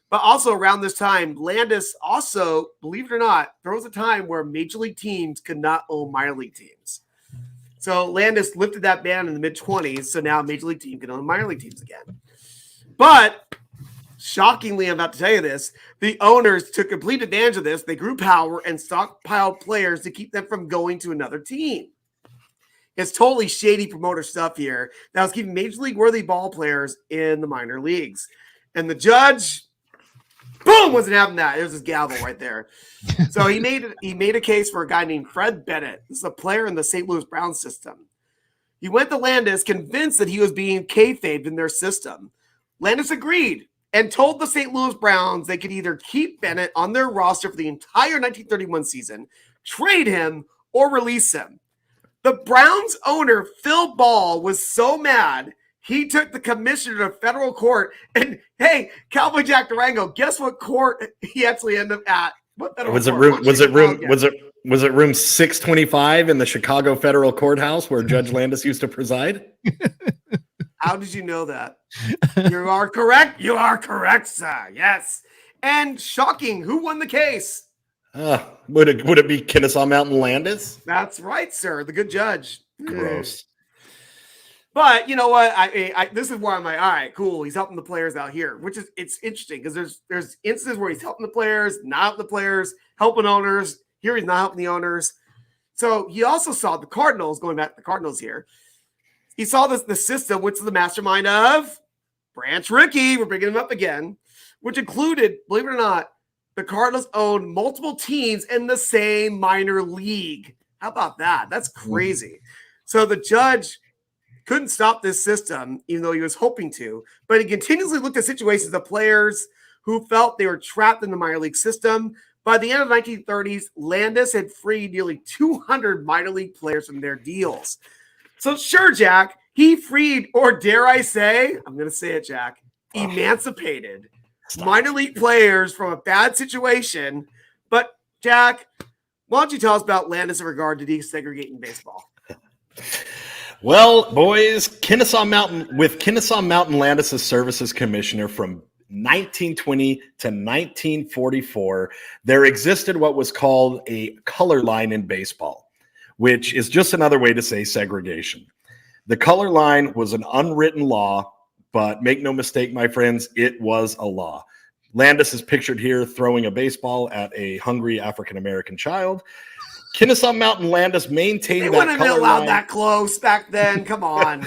Speaker 2: But also around this time, Landis also, believe it or not, there was a time where major league teams could not own minor league teams. So Landis lifted that ban in the mid-20s, so now a major league team can own minor league teams again. But shockingly, I'm about to tell you this, the owners took complete advantage of this. They grew power and stockpiled players to keep them from going to another team. It's totally shady promoter stuff here that was keeping major league worthy ball players in the minor leagues. And the judge, boom, wasn't having that. It was his gavel right there. So he made a case for a guy named Fred Bennett. This is a player in the St. Louis Browns system. He went to Landis convinced that he was being kayfabed in their system. Landis agreed and told the St. Louis Browns they could either keep Bennett on their roster for the entire 1931 season, trade him, or release him. The Browns owner, Phil Ball, was so mad he took the commissioner to federal court. And hey, Cowboy Jack Durango, guess what court he actually ended up at?
Speaker 3: Was it room 625 in the Chicago Federal Courthouse where Judge Landis used to preside?
Speaker 2: How did you know that? You are correct. You are correct, sir. Yes. And shocking, who won the case?
Speaker 3: Would it be Kennesaw Mountain Landis?
Speaker 2: That's right, sir. The good judge.
Speaker 3: Gross.
Speaker 2: But you know what? I this is where I'm like, all right, cool. He's helping the players out here, which is it's interesting because there's instances where he's helping the players, not helping the players, helping owners. Here he's not helping the owners. So he also saw the Cardinals, going back to the Cardinals here. He saw the system, which is the mastermind of Branch Rickey. We're bringing him up again, which included, believe it or not, the Cardinals owned multiple teams in the same minor league. How about that? That's crazy. So the judge couldn't stop this system, even though he was hoping to, but he continuously looked at situations of players who felt they were trapped in the minor league system. By the end of the 1930s, Landis had freed nearly 200 minor league players from their deals. So sure, Jack, he freed, or dare I say, I'm going to say it, Jack, emancipated minor league players from a bad situation. But Jack, why don't you tell us about Landis in regard to desegregating baseball?
Speaker 3: Well, boys, Kennesaw Mountain Landis as services commissioner from 1920 to 1944, there existed what was called a color line in baseball, which is just another way to say segregation. The color line was an unwritten law, but make no mistake, my friends, it was a law. Landis is pictured here throwing a baseball at a hungry African-American child. Kennesaw Mountain Landis maintained that color line. They wouldn't have allowed
Speaker 2: that close back then. Come on.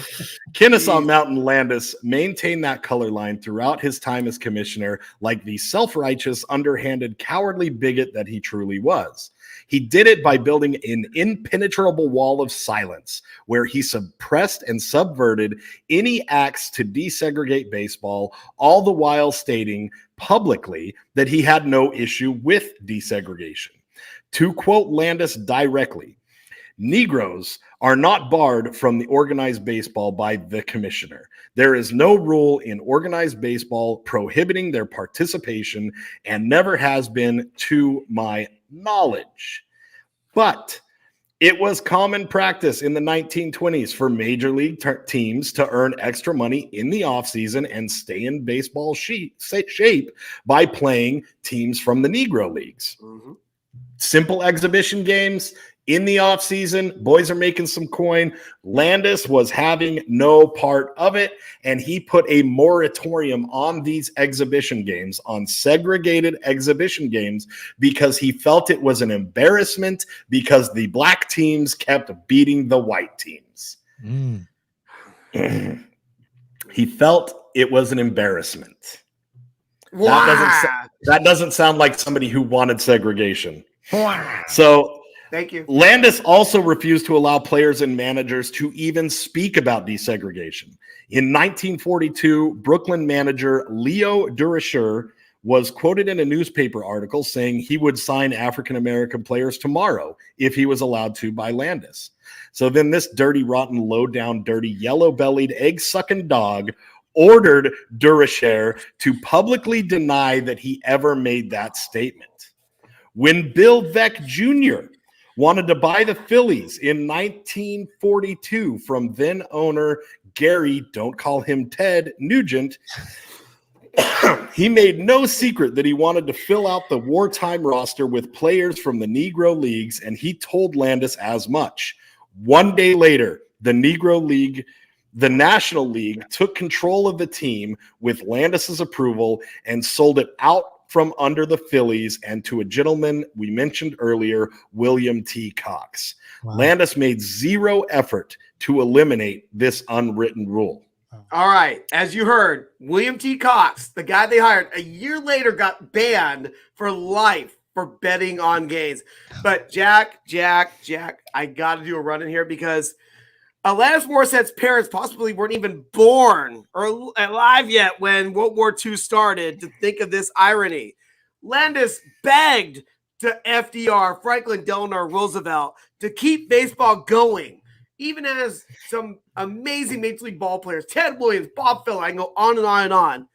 Speaker 3: Kennesaw Mountain Landis maintained that color line throughout his time as commissioner, like the self-righteous, underhanded, cowardly bigot that he truly was. He did it by building an impenetrable wall of silence where he suppressed and subverted any acts to desegregate baseball, all the while stating publicly that he had no issue with desegregation. To quote Landis directly, Negroes are not barred from the organized baseball by the commissioner. There is no rule in organized baseball prohibiting their participation and never has been to my knowledge. But it was common practice in the 1920s for major league teams to earn extra money in the offseason and stay in baseball shape by playing teams from the Negro leagues. Mm-hmm. Simple exhibition games in the offseason. Boys are making some coin. Landis was having no part of it, and he put a moratorium on these exhibition games, on segregated exhibition games, because he felt it was an embarrassment because the black teams kept beating the white teams. He felt it was an embarrassment.
Speaker 2: Wow.
Speaker 3: That doesn't sound like somebody who wanted segregation. So
Speaker 2: thank you.
Speaker 3: Landis also refused to allow players and managers to even speak about desegregation. In 1942, Brooklyn manager Leo Durango was quoted in a newspaper article saying he would sign African-American players tomorrow if he was allowed to by Landis. So then this dirty, rotten, low-down, dirty, yellow-bellied, egg-sucking dog ordered Durango to publicly deny that he ever made that statement. When Bill Veeck Jr. wanted to buy the Phillies in 1942 from then owner Gary, don't call him Ted, Nugent, he made no secret that he wanted to fill out the wartime roster with players from the Negro Leagues, and he told Landis as much. One day later, the National League took control of the team with Landis's approval and sold it out from under the Phillies and to a gentleman we mentioned earlier, William T. Cox. Wow. Landis made zero effort to eliminate this unwritten rule.
Speaker 2: All right. As you heard, William T. Cox, the guy they hired, a year later got banned for life for betting on games. But Jack, I got to do a run in here because Alanis Morissette's parents possibly weren't even born or alive yet when World War II started, to think of this irony. Landis begged to FDR, Franklin Delano Roosevelt, to keep baseball going, even as some amazing Major League ball players, Ted Williams, Bob Feller, I can go on and on and on.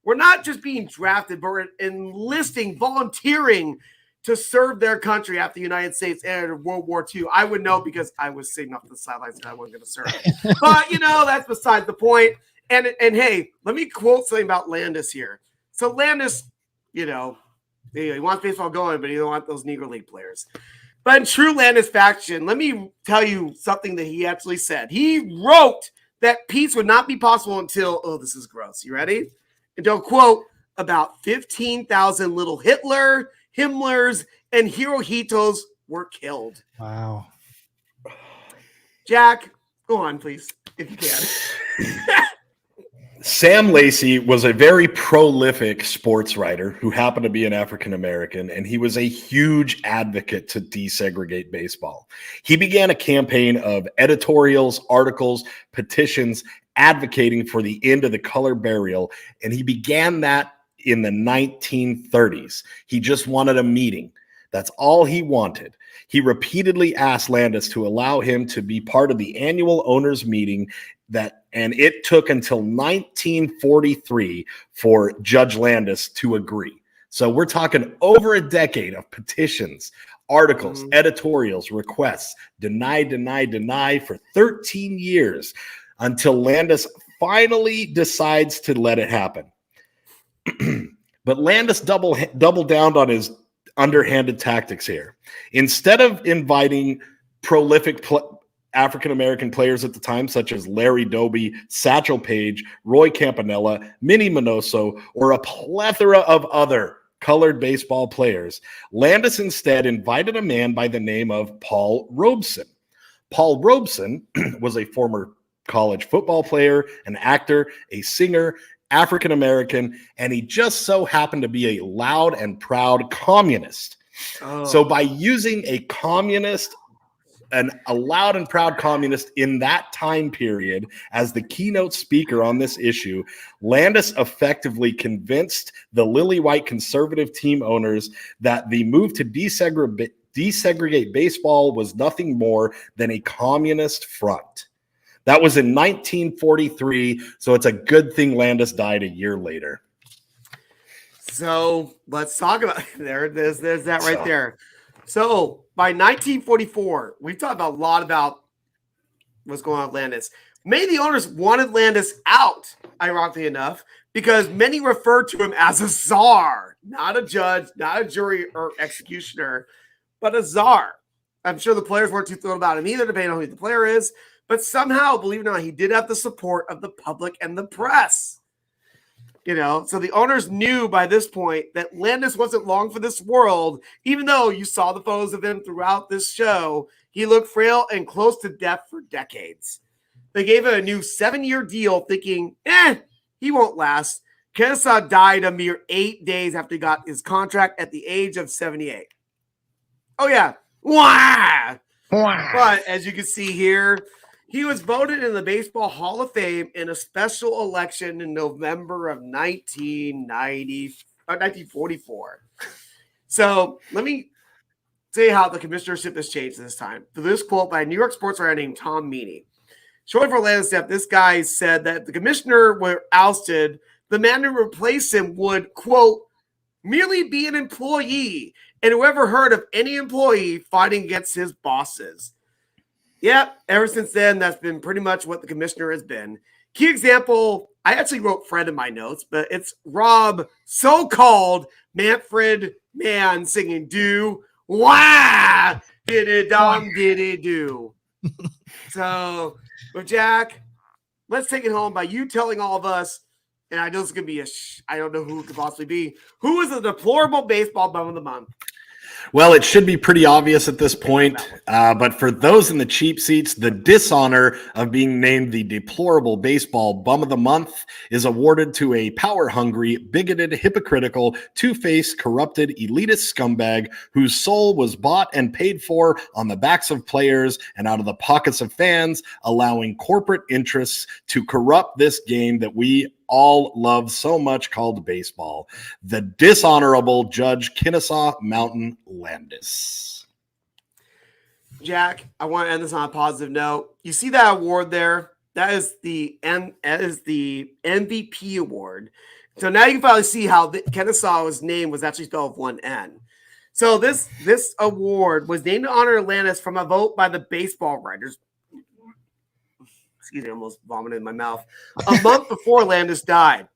Speaker 2: We're not just being drafted, but we're enlisting, volunteering to serve their country after the United States entered World War II. I would know because I was sitting off the sidelines and I wasn't going to serve. But, that's beside the point. And hey, let me quote something about Landis here. So Landis, he wants baseball going, but he don't want those Negro League players. But in true Landis fashion, let me tell you something that he actually said. He wrote that peace would not be possible until, this is gross. You ready? Until, quote, about 15,000 little Himmlers, and Hirohitos were killed.
Speaker 1: Wow.
Speaker 2: Jack, go on, please, if you can.
Speaker 3: Sam Lacey was a very prolific sports writer who happened to be an African-American, and he was a huge advocate to desegregate baseball. He began a campaign of editorials, articles, petitions, advocating for the end of the color barrier, and he began that in the 1930s. He just wanted a meeting. That's all he wanted. He repeatedly asked Landis to allow him to be part of the annual owners meeting and it took until 1943 for Judge Landis to agree. So we're talking over a decade of petitions, articles, editorials, requests, deny for 13 years until Landis finally decides to let it happen. But Landis doubled down on his underhanded tactics here. Instead of inviting prolific African-American players at the time, such as Larry Doby, Satchel Paige, Roy Campanella, Minnie Minoso, or a plethora of other colored baseball players, Landis instead invited a man by the name of Paul Robeson. Paul Robeson was a former college football player, an actor, a singer, African-American, and he just so happened to be a loud and proud communist. So by using a loud and proud communist in that time period as the keynote speaker on this issue, Landis effectively convinced the lily white conservative team owners that the move to desegregate baseball was nothing more than a communist front. That was in 1943, so it's a good thing Landis died a year later.
Speaker 6: So let's talk about there's that right there. So by 1944, we've talked a lot about what's going on with Landis. Many of the owners wanted Landis out, ironically enough, because many referred to him as a czar, not a judge, not a jury or executioner, but a czar. I'm sure the players weren't too thrilled about him either, depending on who the player is. But somehow, believe it or not, he did have the support of the public and the press. So the owners knew by this point that Landis wasn't long for this world, even though you saw the photos of him throughout this show. He looked frail and close to death for decades. They gave him a new 7-year deal thinking, he won't last. Kennesaw died a mere 8 days after he got his contract at the age of 78. Oh, yeah. Wah! But as you can see here, he was voted in the Baseball Hall of Fame in a special election in November of 1944. So let me say how the commissionership has changed this time. For this quote by a New York sports writer named Tom Meany. Shortly for Landis' death, this guy said that if the commissioner were ousted, the man who replaced him would, quote, merely be an employee, and whoever heard of any employee fighting against his bosses. Yep, ever since then, that's been pretty much what the commissioner has been. Key example, I actually wrote Fred in my notes, but it's Rob, so-called Manfred Mann singing do, wah, did-it-dum, did-it-do. So, with Jack, let's take it home by you telling all of us, and I know it's going to be I don't know who it could possibly be, who is the deplorable baseball bum of the month?
Speaker 3: Well, it should be pretty obvious at this point, but for those in the cheap seats, the dishonor of being named the deplorable baseball bum of the month is awarded to a power-hungry, bigoted, hypocritical, two-faced, corrupted, elitist scumbag whose soul was bought and paid for on the backs of players and out of the pockets of fans, allowing corporate interests to corrupt this game that we all love so much called baseball. The dishonorable Judge Kennesaw Mountain Landis.
Speaker 6: Jack, I want to end this on a positive note. You see that award there? That is the MVP award. So now you can finally see how Kennesaw's name was actually spelled with one N. So this award was named to honor Landis from a vote by the baseball writers. Excuse me, I almost vomited in my mouth. A month before Landis died.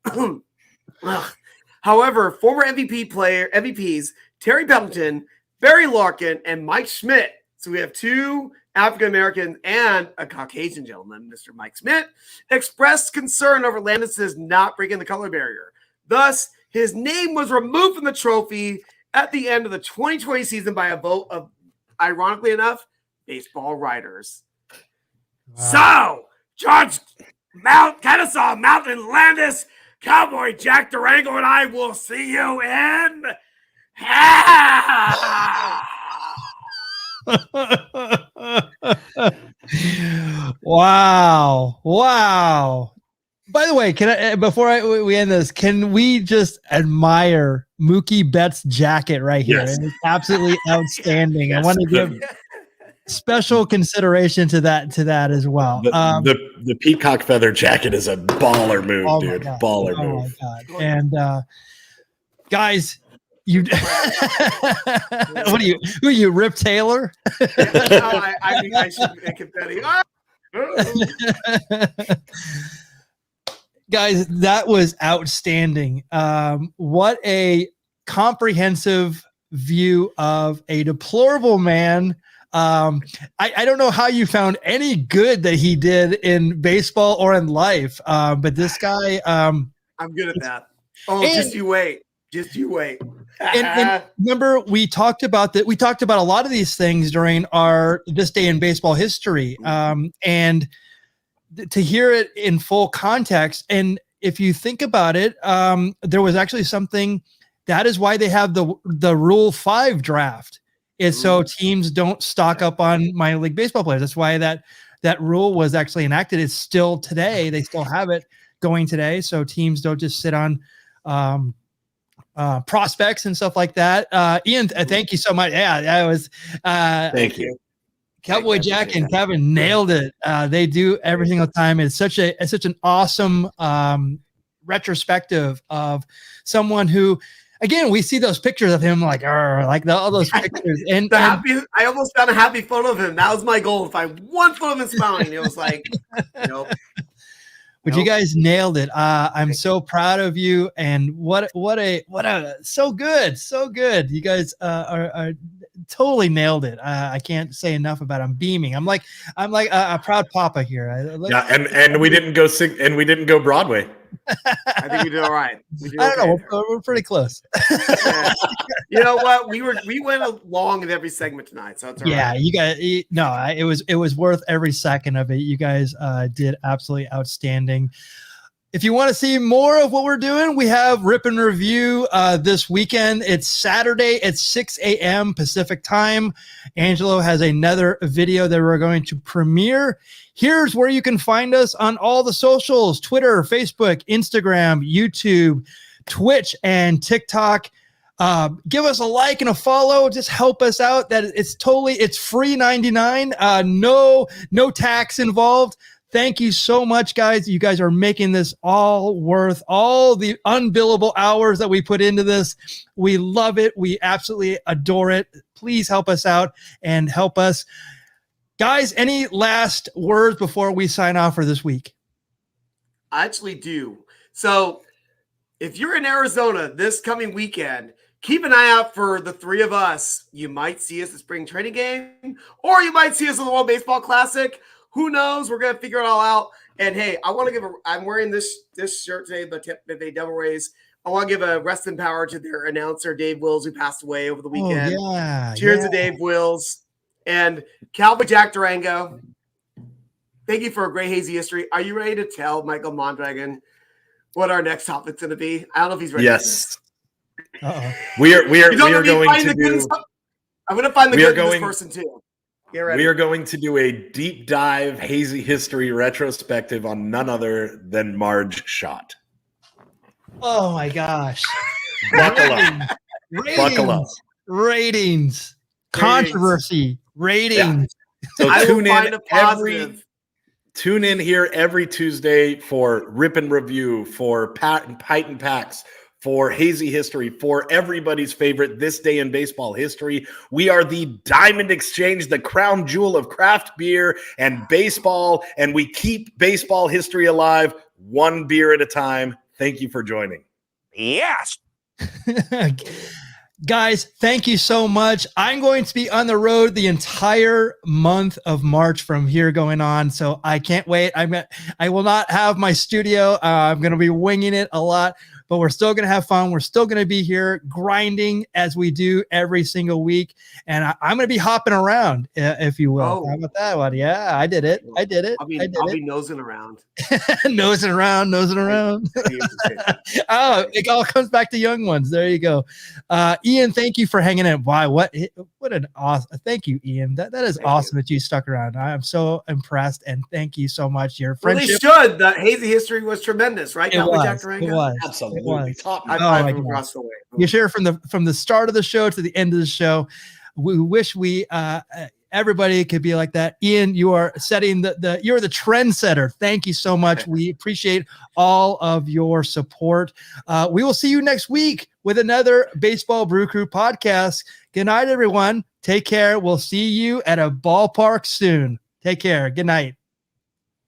Speaker 6: However, former MVPs Terry Pendleton, Barry Larkin, and Mike Schmidt. So we have two African Americans and a Caucasian gentleman, Mr. Mike Schmidt, expressed concern over Landis' not breaking the color barrier. Thus, his name was removed from the trophy at the end of the 2020 season by a vote of, ironically enough, baseball writers. Wow. So, Judge Kennesaw Mountain Landis, Cowboy Jack Durango, and I will see you in
Speaker 1: Wow. By the way, can I before we end this, can we just admire Mookie Betts' jacket right here?
Speaker 3: Yes.
Speaker 1: It's absolutely outstanding.
Speaker 3: Yes.
Speaker 1: I want to give special consideration to that as well.
Speaker 3: The peacock feather jacket is a baller move, dude. Baller move.
Speaker 1: My God. And guys, you what are you? Who are you, Rip Taylor?
Speaker 6: I think I should make it Betty.
Speaker 1: Guys, that was outstanding. What a comprehensive view of a deplorable man. I don't know how you found any good that he did in baseball or in life, but this guy. I'm
Speaker 6: good at that. Just you wait. Just you wait.
Speaker 1: And remember, we talked about that. We talked about a lot of these things during our This Day in Baseball history, and to hear it in full context. And if you think about it, there was actually something. That is why they have the Rule 5 draft. Is so teams don't stock up on minor league baseball players. That's why that rule was actually enacted. It's still today. They still have it going today. So teams don't just sit on prospects and stuff like that. Ian, thank you so much. Yeah, that was.
Speaker 3: Thank you.
Speaker 1: Cowboy Jack and Kevin nailed it. They do every single time. It's such an awesome retrospective of someone who, again, we see those pictures of him all those pictures. And
Speaker 6: I almost found a happy photo of him. That was my goal. If I one photo of him smiling, it was like,
Speaker 1: But you guys nailed it. I'm so proud of you. And what a so good. You guys are totally nailed it. I can't say enough about it. I'm beaming. I'm like a proud papa here.
Speaker 3: And we didn't go and we didn't go Broadway.
Speaker 6: I think we did all right.
Speaker 1: I don't know. We're pretty close.
Speaker 6: Yeah. You know what? We went along in every segment tonight, so it's all right.
Speaker 1: You guys. It was worth every second of it. You guys did absolutely outstanding. If you want to see more of what we're doing, we have Rip and Review this weekend. It's Saturday at 6 a.m. Pacific time. Angelo has another video that we're going to premiere. Here's where you can find us on all the socials: Twitter, Facebook, Instagram, YouTube, Twitch, and TikTok. Give us a like and a follow. Just help us out. It's free 99. No tax involved. Thank you so much, guys. You guys are making this all worth all the unbillable hours that we put into this. We love it. We absolutely adore it. Please help us out and help us. Guys, any last words before we sign off for this week?
Speaker 6: I actually do. So if you're in Arizona this coming weekend, keep an eye out for the three of us. You might see us at spring training game, or you might see us in the World Baseball Classic. Who knows? We're going to figure it all out. And hey, I'm wearing this shirt today, the Tampa Bay Devil Rays. I want to give a rest in power to their announcer, Dave Wills, who passed away over the weekend. Cheers to Dave Wills. And Cowboy Jack Durango. Thank you for a great hazy history. Are you ready to tell Michael Mondragon what our next topic's going to be? I don't know if he's ready.
Speaker 3: Yes. We are going to do.
Speaker 6: I'm going to find the good in this person too.
Speaker 3: We are going to do a deep dive hazy history retrospective on none other than Marge Schott.
Speaker 1: Oh my gosh.
Speaker 3: Buckle up. Buckle up.
Speaker 1: Ratings. Controversy. Ratings.
Speaker 3: Yeah. So tune in here every Tuesday for Rip and Review, for Pite and Packs, for Hazy History, for everybody's favorite This Day in Baseball History. We are the Diamond Exchange, the crown jewel of craft beer and baseball, and we keep baseball history alive one beer at a time. Thank you for joining.
Speaker 5: Yes.
Speaker 1: Guys, thank you so much. I'm going to be on the road the entire month of March from here going on, so I can't wait. I will not have my studio. I'm going to be winging it a lot. but we're still going to have fun. We're still going to be here grinding as we do every single week. And I'm going to be hopping around, if you will.
Speaker 6: Oh.
Speaker 1: How about that one? Yeah, I did it.
Speaker 6: I'll be nosing around.
Speaker 1: Nosing around. Oh, it all comes back to young ones. There you go. Ian, thank you for hanging in. Wow, what an awesome. Thank you, Ian. That is awesome that you stuck around. I am so impressed, and thank you so much. Your friendship.
Speaker 6: Well, they should. The hazy history was tremendous, right?
Speaker 1: It was.
Speaker 6: Durango?
Speaker 3: Absolutely. Top.
Speaker 6: I from across the way.
Speaker 1: You share from the start of the show to the end of the show. We wish everybody could be like that. Ian, you are setting you're the trendsetter. Thank you so much. We appreciate all of your support. We will see you next week with another Baseball Brew Crew podcast. Good night, everyone. Take care. We'll see you at a ballpark soon. Take care. Good night.